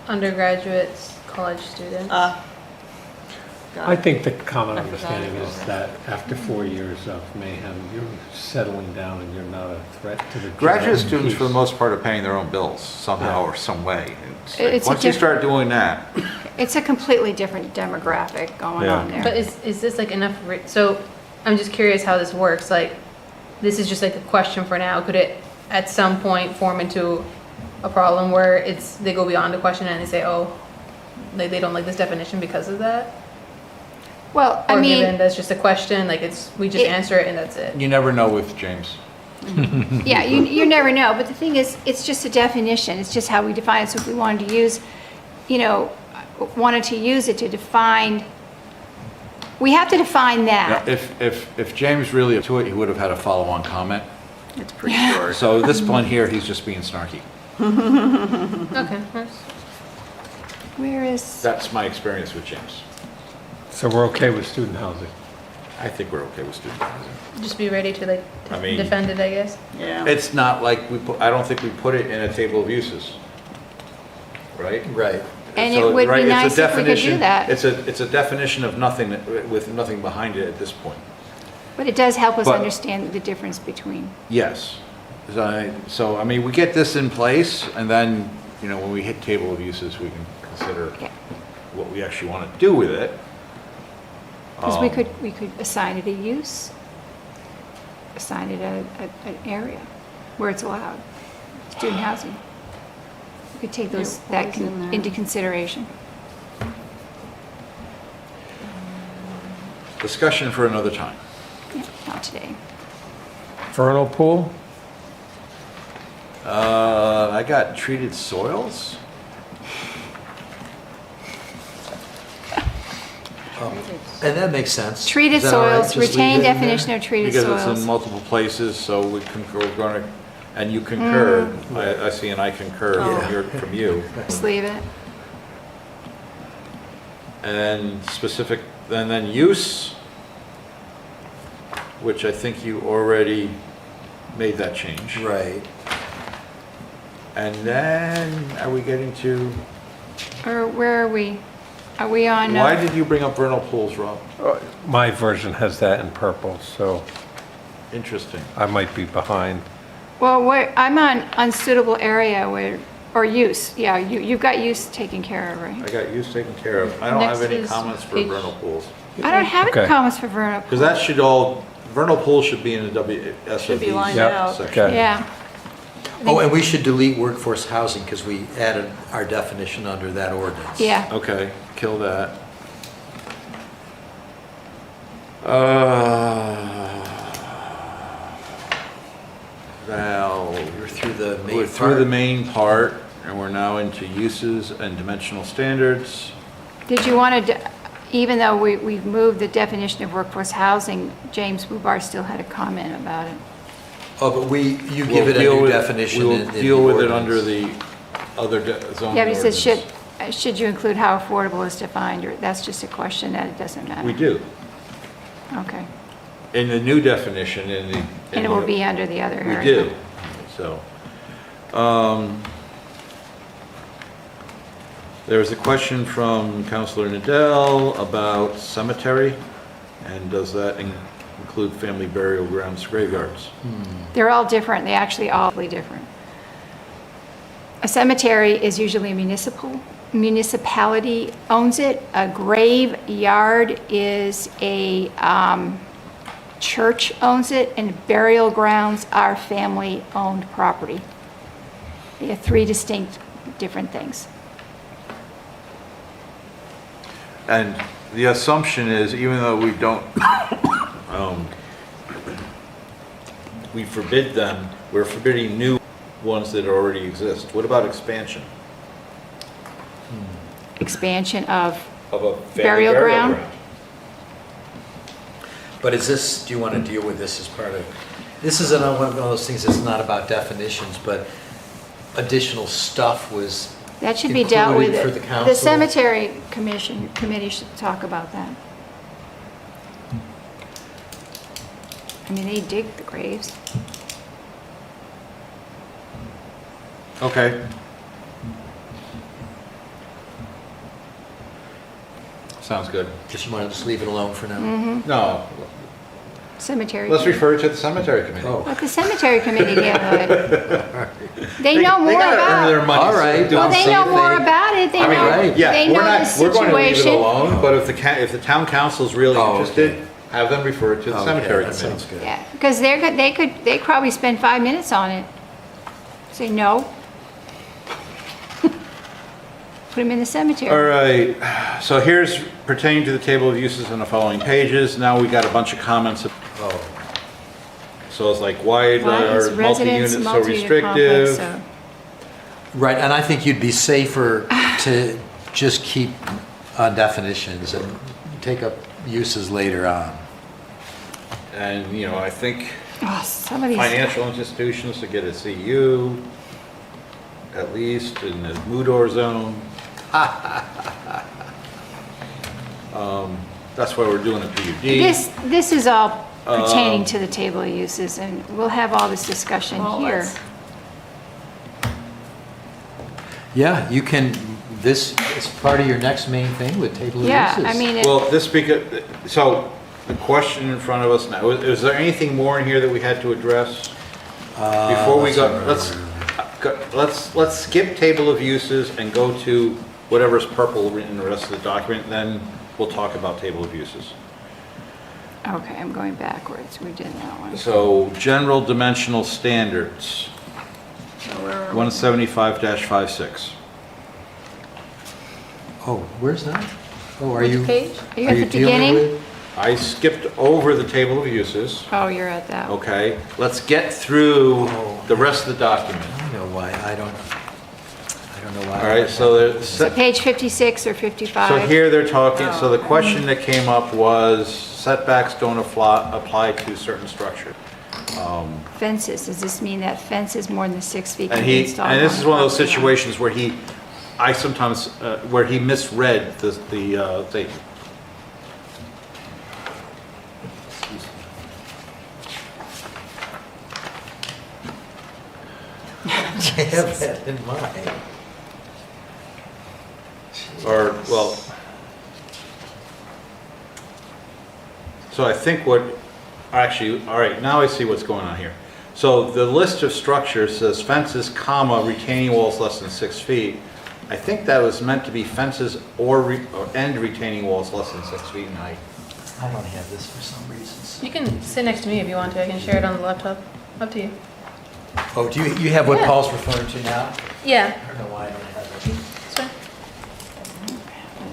undergraduates, college students. Got I it. think the common I forgot understanding about is that. that after 4 years of mayhem, you're settling down and you're not a threat to the. Graduate general students, for the peace. most part, are paying their own bills somehow or some way. It's a Once you diff- start doing that, It's a completely different demographic going Yeah. on there. But is this like enough, so I'm just curious how this works, like, this is just like a question for now, could it at some point form into a problem where they go beyond the question and they say, oh, they don't like this definition because of that? Well, I Or given mean, that's just a question, like we just It- answer it and that's it? you never know with James. yeah, you never know, but the thing is, it's just a definition, it's just how we define it. So if we wanted to use, wanted to use it to define, we have to define Now, that. if James really up to it, he would have had a follow-on comment. It's pretty short. So this one here, he's just being snarky. Okay, that's- Where is, That's my experience with James. So we're okay with student housing. I think we're okay with student housing. just be ready to like I mean- defend it, I guess. Yeah. It's not like I don't think we put it in a table of uses, right? Right. And So, it would right, be it's a nice if we could do definition- that. It's a definition of nothing, with nothing behind it at this point. but it does help us But- understand the difference between. Yes. So, I mean, we get this in place, and then, when we hit table of uses, we can consider Yeah. what we actually want to do with it. Because we could assign it a use, assign it an area where it's allowed, student housing. We could take It was in there. into consideration. Discussion for another time. Yeah, not today. Vernal pool? I got treated soils. And that makes sense. Treated Is that all right? soils, Just leave retain it in there? definition of treated Because it's in soils. multiple places, so we're going to, and you concur. I see and I concur from you. Just leave it. And specific, and then use, which I think you already made that change. Right. And then, are we getting to, Or where are we? Are we on? why did you bring up vernal pools, Rob? My version has that in purple, so Interesting. I might be behind. Well, I'm on unsuitable area or use. Yeah, you've got use taken care of, I right? got use taken care of. I don't Next have any is comments for page- vernal pools. I don't have any Okay. comments for vernal. Because that should all, vernal pools should be in the WSOD Should be lined Yep. out. section. Okay. Yeah, Oh, and we should delete workforce housing because we added our definition under that ordinance. yeah. Okay, kill that. Val, We're through the main we're through the part. main part, and we're now into uses and dimensional standards. Did you want to, even though we've moved the definition of workforce housing, James Bubar still had a comment about it. Oh, but you We'll give it a deal new with- definition We'll in the deal with it ordinance. under the other zoning Yeah, but he says, ordinance. should you include how affordable is defined, or that's just a question that it doesn't matter? We do. Okay. In the new definition, in the. And it will be under the other area? We do, so. There was a question from Counselor Nadell about cemetery, and does that include family burial grounds, graveyards? They're all different, they actually all different. A cemetery is usually a municipality owns it. A graveyard is a church owns it, and burial grounds are family-owned property. They are three distinct, different things. And the assumption is, even though we don't, we forbid them, we're forbidding new ones that already exist. What about expansion Expansion of, of a family Burial burial ground? ground? But is this, do you want to deal with this as part of, this is one of those things that's not about definitions, but additional stuff was That should be dealt with. included for the council? The cemetery committee should talk about that. I mean, they dig the graves. Okay. Sounds good. Just you want to just leave it alone for now? No, Cemetery. let's committee. refer it to the cemetery committee. Oh. Let the cemetery committee deal with it. They know They more gotta earn their about. money. All right. Do Well, the they same know more thing. about it. They I mean, know. right. yeah, They we're know the not, we're going to leave it situation. alone, but if the town council's really Oh, interested, okay. have them refer it to the Okay, cemetery that sounds committee. good. Yeah, because they'd probably spend 5 minutes on it. Say no. Put them in the cemetery. All right, so here's pertaining to the table of uses on the following pages. Now we got a bunch of comments. Oh, So it's like, why Why is are residence multi-units so multi-unit complex restrictive? so- right, and I think you'd be safer to just keep on definitions and take up uses later on. And, you know, I think Oh, some of these. financial institutions to get a CU, at least in the Moodor zone. That's why we're doing a PUD. This is all pertaining to the table of uses, and we'll have all this discussion Well, here. let's- Yeah, you can, this is part of your next main thing with table of Yeah, uses. I mean, Well, so the question in front of us now, is there anything more in here that we had to address? Before we go, let's skip table of uses and go to whatever's purple in the rest of the document, then we'll talk about table of uses. Okay, I'm going backwards. We did that one. So, general dimensional standards, So where are we? 175-56. Oh, where's that? Oh, are Which you? page? Are you at the dealing beginning? with- I skipped over the table of uses, Oh, you're at that. okay? Let's get through the rest of the document. I know why, I don't know why. All right, so there's, So page 56 or 55? so here they're talking, so the question that came up was setbacks don't apply to certain structure. Fences, does this mean that fence is more than 6 feet can And be he, installed? and this on is the one of those property line? situations where I sometimes, where he misread the thing. I have that in mind. Or, well, so I think actually, all right, now I see what's going on here. So the list of structures says fences, comma, retaining walls less than 6 feet. I think that was meant to be fences and retaining walls less than 6 feet in height. I don't have this for some reason. You can sit next to me if you want to. I can share it on the laptop. Up to you. Oh, do you have what Yeah. Paul's referring to now? Yeah, I don't know why I don't have it. it's fine.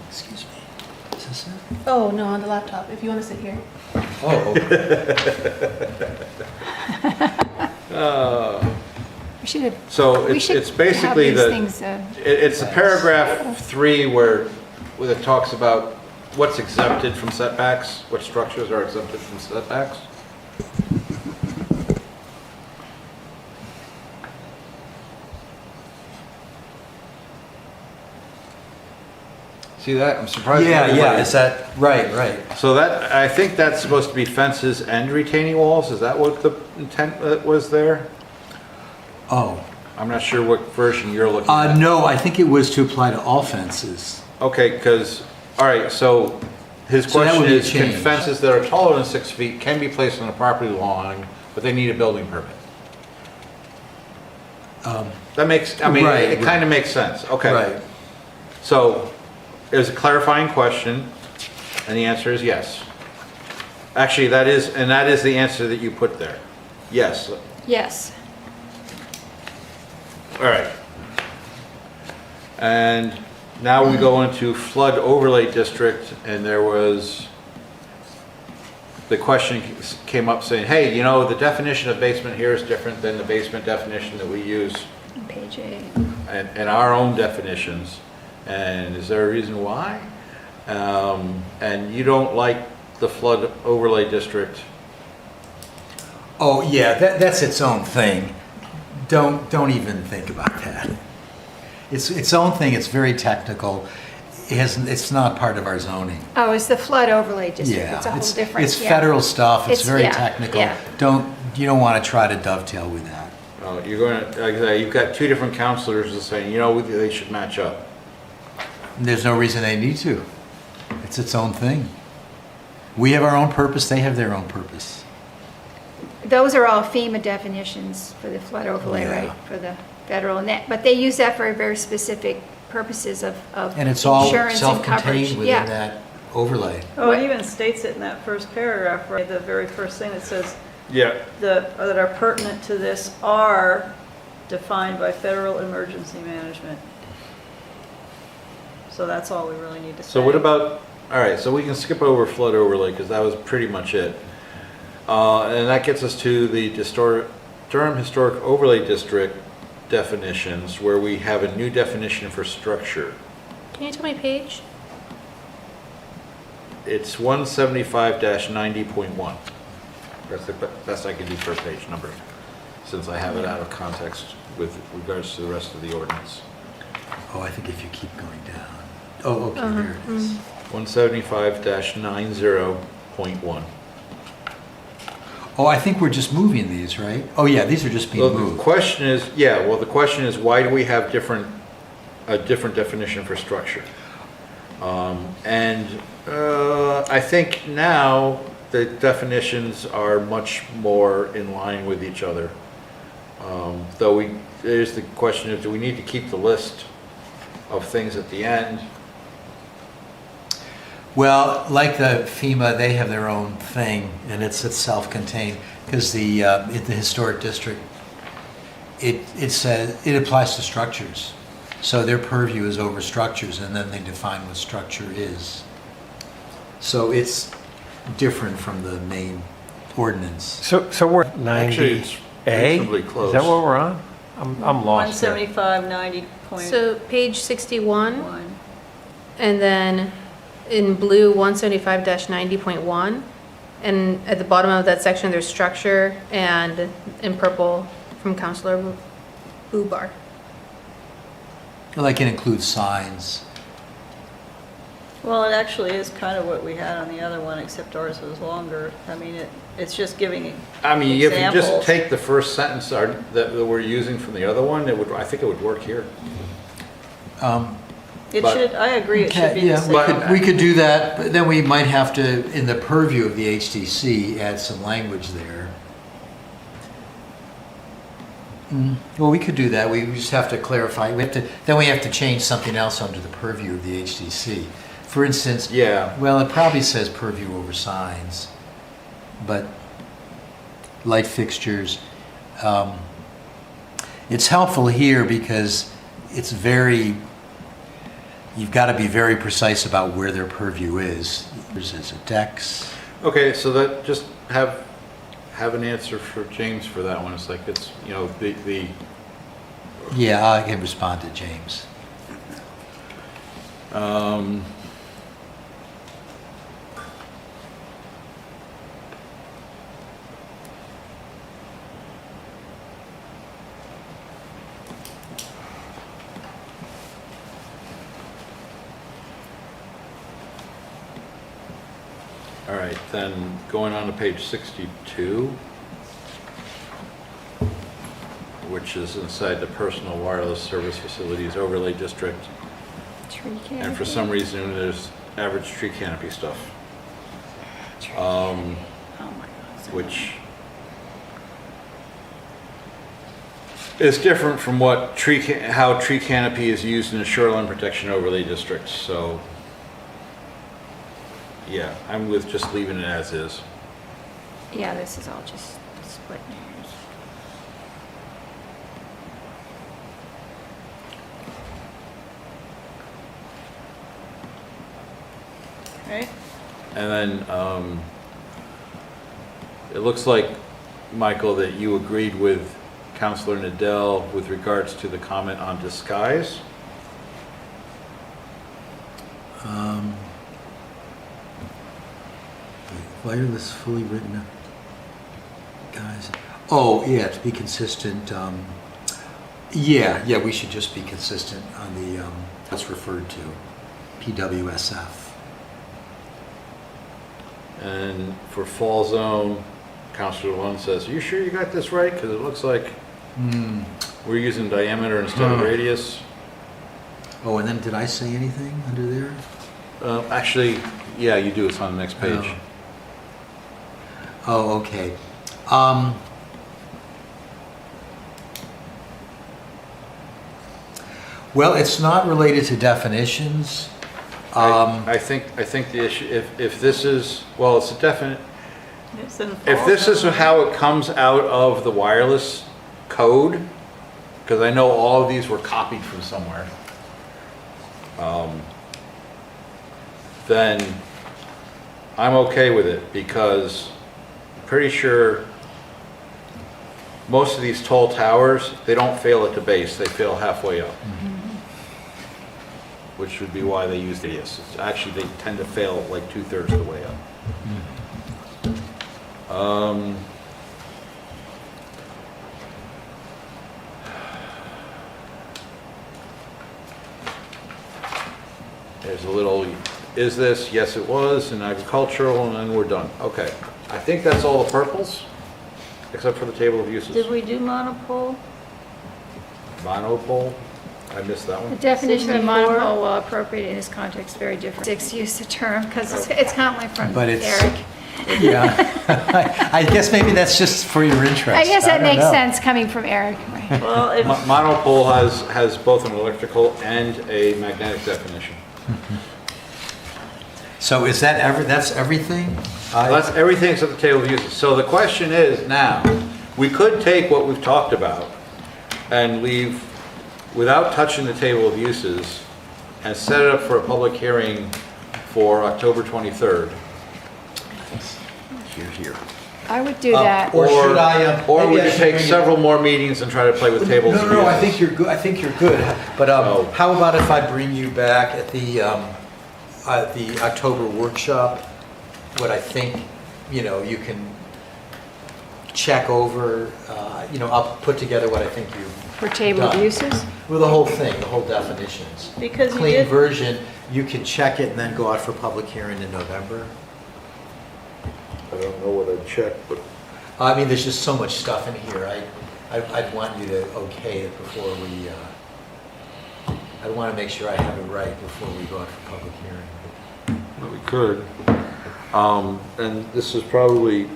Excuse me. Is this it? Oh, no, on the laptop, if you want to sit here. Oh, okay. We should have. So we it's should it's basically have these the, things, it's the paragraph 3 where it talks about what's exempted from setbacks, what structures are exempted from setbacks. See that? I'm surprised. Yeah, nobody- yeah, is that, right. So that, I think that's supposed to be fences and retaining walls, is that what the intent was there? Oh, I'm not sure what version you're looking at. no, I think it was to apply to all fences. Okay, because, all right, so his So that question would be a is, can change. fences that are taller than 6 feet can be placed on a property line, but they need a building permit? That makes, I mean, Right. it kind of makes sense, okay. Right. So, there's a clarifying question, and the answer is yes. Actually, that is the answer that you put there. Yes, yes. all right. And now we go into flood overlay district, and there was, the question came up saying, hey, you know, the definition of basement here is different than the basement definition that we use Page 8. in our own definitions. And is there a reason why? And you don't like the flood overlay district. Oh, yeah, that's its own thing. Don't even think about that. It's its own thing, it's very technical. It's not part of our zoning. Oh, it's the flood overlay district. Yeah, It's a whole different. it's yeah. federal stuff, it's very yeah, technical. yeah. You don't want to try to dovetail with that. You're going to, like I say, you've got two different counselors that say, you know, they should match up. There's no reason they need to. It's its own thing. We have our own purpose, they have their own purpose. Those are all FEMA definitions for the flood overlay, Yeah. right, for the federal, and that, but they use that for very specific purposes of And it's all insurance and coverage. self-contained within Yeah. that overlay. Oh, it even states it in that first paragraph, right, the very first thing that says, Yeah. that are pertinent to this are defined by federal emergency management. So that's all we really need to say. So what about, all right, so we can skip over flood overlay because that was pretty much it. And that gets us to the Durham Historic Overlay District definitions, where we have a new definition for structure. Can you tell me page? It's 175-90.1. That's the best I can do for a page number, since I have it out of context with regards to the rest of the ordinance. Oh, I think if you keep going down. Oh, okay, there it is. 175-90.1. Oh, I think we're just moving these, right? Oh, yeah, these are just being Well, the moved. question is, the question is, why do we have a different definition for structure? I think now the definitions are much more in line with each other. There's the question of, do we need to keep the list of things at the end? Well, like the FEMA, they have their own thing, and it's self-contained, because the historic district, it says, it applies to structures. So their purview is over structures, and then they define what structure is. So it's different from the main ordinance. So we're 90A? Actually, it's reasonably close. Is that what we're on? I'm lost here. 175-90.1. So page 61, and then in blue, 175-90.1. And at the bottom of that section, there's structure, and in purple from Counselor Bubar. Like it includes signs. Well, it actually is kind of what we had on the other one, except ours was longer. I mean, it's just giving I mean, if you just examples. take the first sentence that we're using from the other one, I think it would work here. It but- should, I agree, it should be the Yeah, same. we could do that, but then we might have to, in the purview of the HDC, add some language there. Well, we could do that. We just have to clarify. Then we have to change something else under the purview of the HDC. For instance, Yeah. well, it probably says purview over signs, but light fixtures. It's helpful here because it's you've got to be very precise about where their purview is. Is it decks? Okay, so that, just have an answer for James for that one. It's like, it's, you know, the Yeah, I can respond to James. all right, then going on to page 62, which is inside the personal wireless service facilities overlay district. Tree And for canopy. some reason, there's average tree canopy stuff, Oh, my God. which is different from what how tree canopy is used in the shoreline protection overlay district. So, yeah, I'm with just leaving it as is. Yeah, this is all just split hairs. Right? And then it looks like, Michael, that you agreed with Counselor Nadell with regards to the comment on disguise. Wireless, fully written, guys. Oh, yeah, to be consistent, yeah, we should just be consistent on the, what's referred to, PWSF. And for fall zone, Counselor Lund says, "Are you sure you got this right? Because it looks like we're using diameter instead of radius." Oh, and then did I say anything under there? Actually, yeah, you do. It's on the next page. Oh, okay. Well, it's not related to definitions. I think the issue, if this is, well, it's a definite, It's in if fall this is zone. how it comes out of the wireless code, because I know all of these were copied from somewhere, then I'm okay with it, because I'm pretty sure most of these tall towers, they don't fail at the base, they fail halfway up. Which would be why they use radius. It's actually, they tend to fail like 2/3 of the way up. There's a little, is this? Yes, it was, in agricultural, and then we're done. Okay. I think that's all the purples, except for the table of uses. Did we do monopole? Monopole, I missed that The one. definition of 64. monopole, while appropriate in this context, is very different. Six use the term, because it's coming from But it's- Eric. Yeah. I guess maybe that's just for your interest. I guess that don't makes know. sense coming from Eric, right? Well, if, Monopole has both an electrical and a magnetic definition. So is that that's everything? That's everything except the table of uses. So the question is now, we could take what we've talked about and leave, without touching the table of uses, and set it up for a public hearing for October 23rd. Here. I would do that. Or should I, Or maybe we I could should take bring it- several more meetings and try to play with tables of uses. No, I think you're good. I think you're good. But Oh. how about if I bring you back at the October workshop, what I think, you can check over, I'll put together what I think you, For table of done. uses? well, the whole thing, the whole definitions. Because you Clean did- version, you can check it and then go out for public hearing in November. I don't know what I'd check, but I mean, there's just so much stuff in here. I'd want you to okay it before we, I'd want to make sure I have it right before we go out for public hearing. we could. And this is probably,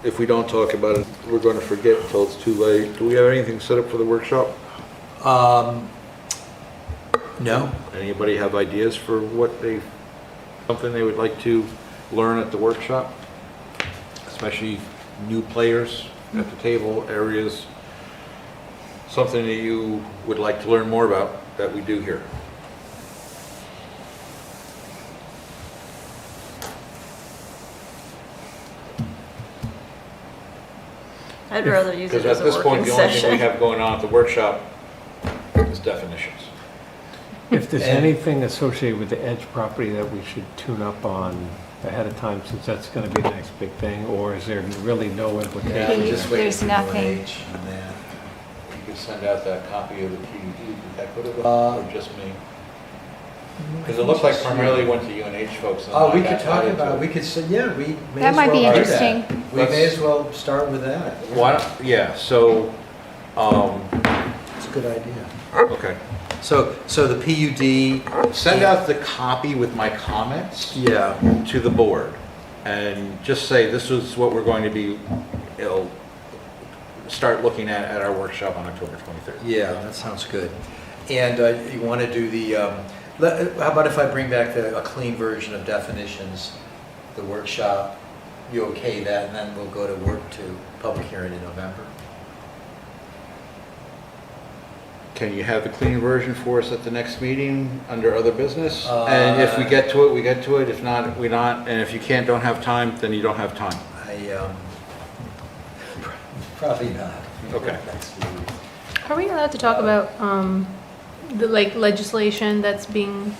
if we don't talk about it, we're going to forget until it's too late. Do we have anything set up for the workshop? No? Anybody have ideas for something they would like to learn at the workshop? Especially new players at the table, areas, something that you would like to learn more about that we do here. I'd rather use it Because as at a this point, working the only thing we session. have going on at the workshop is definitions. If there's And- anything associated with the Edge property that we should tune up on ahead of time, since that's going to be the next big thing, or is there really no Yeah, implication? we just wait There's for nothing. UNH and then. You could send out that copy of the PUD, did that go to the, Uh, or just me? Because it looked like primarily went to UNH folks. and Oh, we I could got talk added about, to we could say, yeah, we may That as might well be do that. interesting. We may as well start with that. Why don't, yeah, so, It's a good idea. okay. So the PUD. Send out the copy with my comments Yeah. to the board, and just say, this is what we're going to be, start looking at our workshop on October 23rd. Yeah, that sounds good. And you want to do the, how about if I bring back a clean version of definitions, the workshop, you okay that, and then we'll go to work to public hearing in November? Can you have the clean version for us at the next meeting under other business? And if we get to it, we get to it. If not, we not. And if you don't have time, then you don't have time. Probably not. Okay. Next week. Are we allowed to talk about the legislation that's being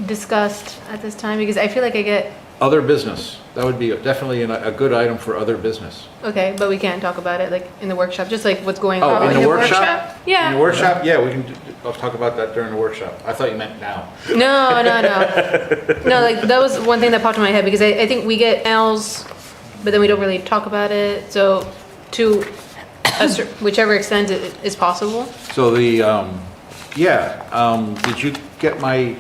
discussed at this time? Because I feel like I get Other business, that would be definitely a good item for other business. Okay, but we can't talk about it like in the workshop, just like what's going Oh, on. in the workshop? In the Yeah. workshop, yeah, we can, I'll talk about that during the workshop. I thought you meant now. No, no, no. No, like that was one thing that popped in my head because I think we get L's, but then we don't really talk about it. So to whichever extent it is possible. So the, did you get my,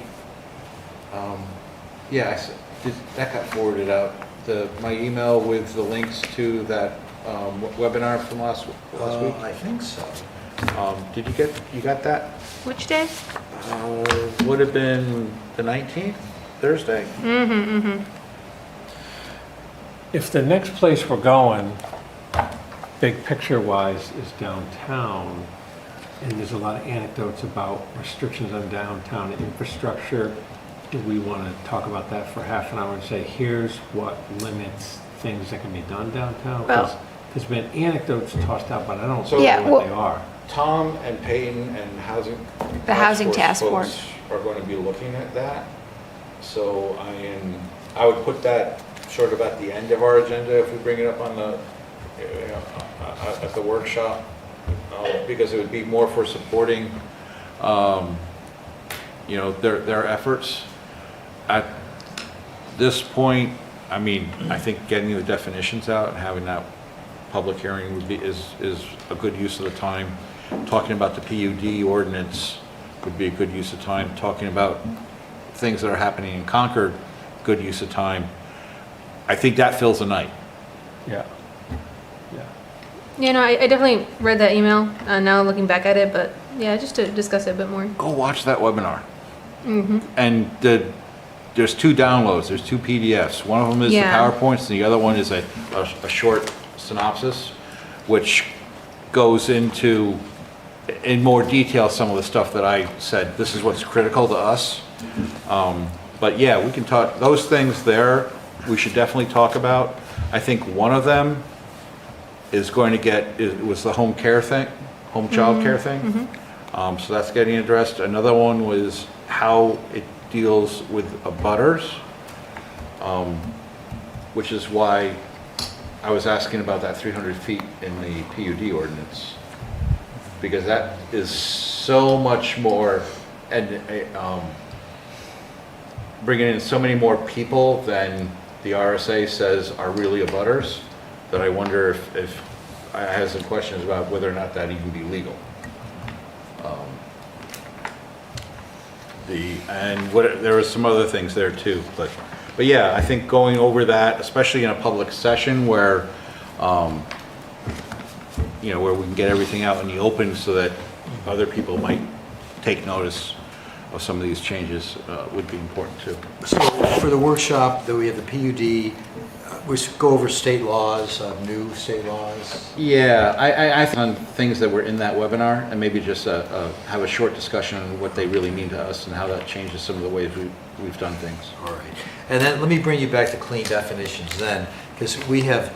that got forwarded out, my email with the links to that webinar from last week? I think so. You got that? Which day? Would have been the 19th, Thursday? If the next place we're going, big picture wise, is downtown, and there's a lot of anecdotes about restrictions on downtown infrastructure, do we want to talk about that for half an hour and say, here's what limits things that can be done downtown? Because there's been anecdotes tossed out, but I don't know Yeah, what they are. Tom and Peyton and Housing. The Housing Task Force. folks are going to be looking at that. So I would put that sort of at the end of our agenda if we bring it up on the, at the workshop, because it would be more for supporting, their efforts. At this point, I think getting the definitions out and having that public hearing is a good use of the time. Talking about the PUD ordinance would be a good use of time. Talking about things that are happening in Concord, good use of time. I think that fills the night. Yeah. Yeah. Yeah, no, I definitely read that email, now looking back at it, but yeah, just to discuss it a bit more. Go watch that webinar. And there's 2 downloads, there's 2 PDFs. One of them is the Yeah. PowerPoints, and the other one is a short synopsis, which goes into, in more detail, some of the stuff that I said, this is what's critical to us. But yeah, we can talk, those things there, we should definitely talk about. I think one of them is going to was the home care thing, home child care thing. So that's getting addressed. Another one was how it deals with abutters, which is why I was asking about that 300 feet in the PUD ordinance, because that is so much more, and bringing in so many more people than the RSA says are really abutters, that I wonder if I have some questions about whether or not that even be legal. There were some other things there too, but yeah, I think going over that, especially in a public session where, where we can get everything out in the open so that other people might take notice of some of these changes, would be important too. So for the workshop, that we have the PUD, we should go over state laws, new state laws. Yeah, I think on things that were in that webinar, and maybe just have a short discussion on what they really mean to us and how that changes some of the ways we've done things. All right. And then let me bring you back to clean definitions then, because we have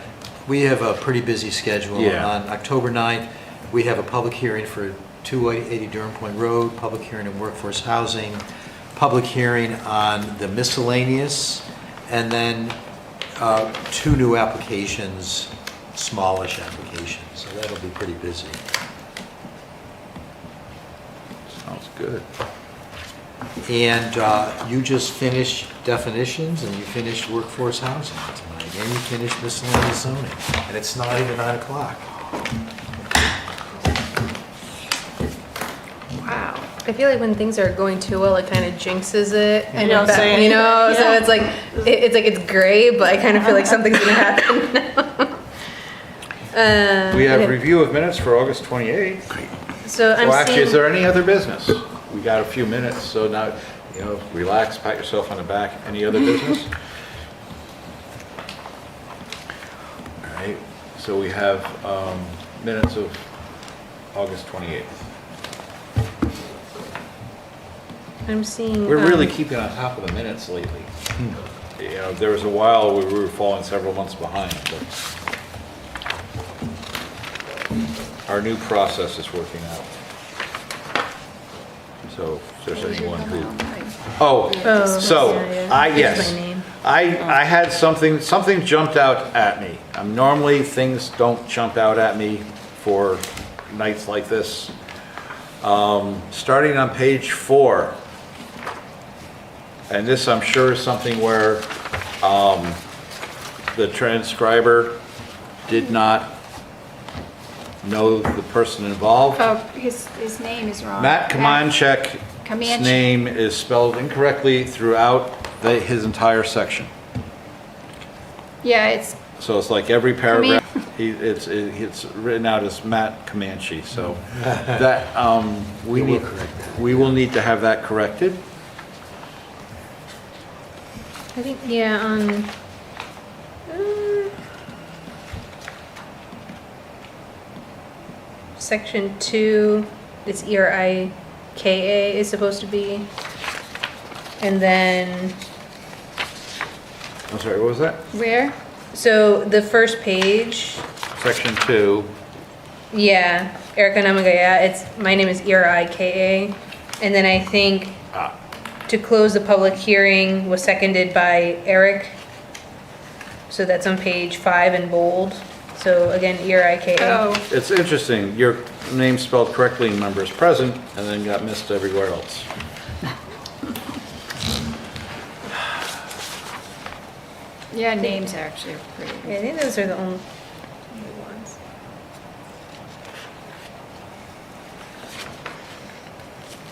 a pretty busy schedule. Yeah. On October 9th, we have a public hearing for 280 Durham Point Road, public hearing on workforce housing, public hearing on the miscellaneous, and then 2 new applications, smallish applications. So that'll be pretty busy. Sounds good. And you just finished definitions, and you finished workforce housing tonight, and you finished miscellaneous zoning, and it's not even 9 o'clock. Wow. I feel like when things are going too well, it kind of jinxes it. And You don't say anything. so Yeah. it's like, it's great, but I kind of feel like something's going to happen now. We have okay. review of minutes for August 28th. So I'm Well, actually, seeing, is there any other business? We got a few minutes, so now, relax, pat yourself on the back. Any other business? All right, so we have minutes of August 28th. I'm seeing. We're really keeping on top of the minutes lately. There was a while where we were falling several months behind, but our new process is working out. So if there's anyone who, Oh, so yeah, yeah. I, Here's yes, my name. I had something jumped out at me. Normally, things don't jump out at me for nights like this. Starting on page 4, and this I'm sure is something where the transcriber did not know the person involved. Oh, his name is wrong. Matt Kamanchek's Comanche. name is spelled incorrectly throughout his entire section. Yeah, it's, So it's like every paragraph, it's written out as Matt Comanche, so that, we will need to have that corrected. I think, yeah, on, section 2, it's ERIKA is supposed to be. And then, I'm sorry, what was that? where? so the first page, Section 2, yeah, Erica Namaga, yeah, it's, my name is ERIKA. And then I think to close the public hearing was seconded by Eric. So that's on page 5 in bold. So again, ERIKA. Oh, it's interesting, your name spelled correctly in members present, and then got missed everywhere else. yeah, names actually are pretty. Yeah, I think those are the only ones.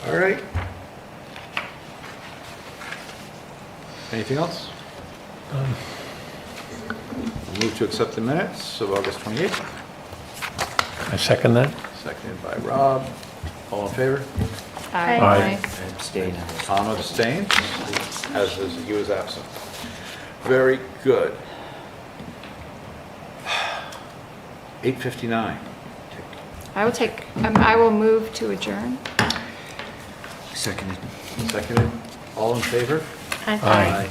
All right. Anything else? We'll move to accept the minutes of August 28th, I second that. seconded by Rob. All in favor? Aye. Tom abstains, as is, you is absent. Very good. 8:59. I will move to adjourn. Seconded. Seconded. All in favor? Aye. Aye.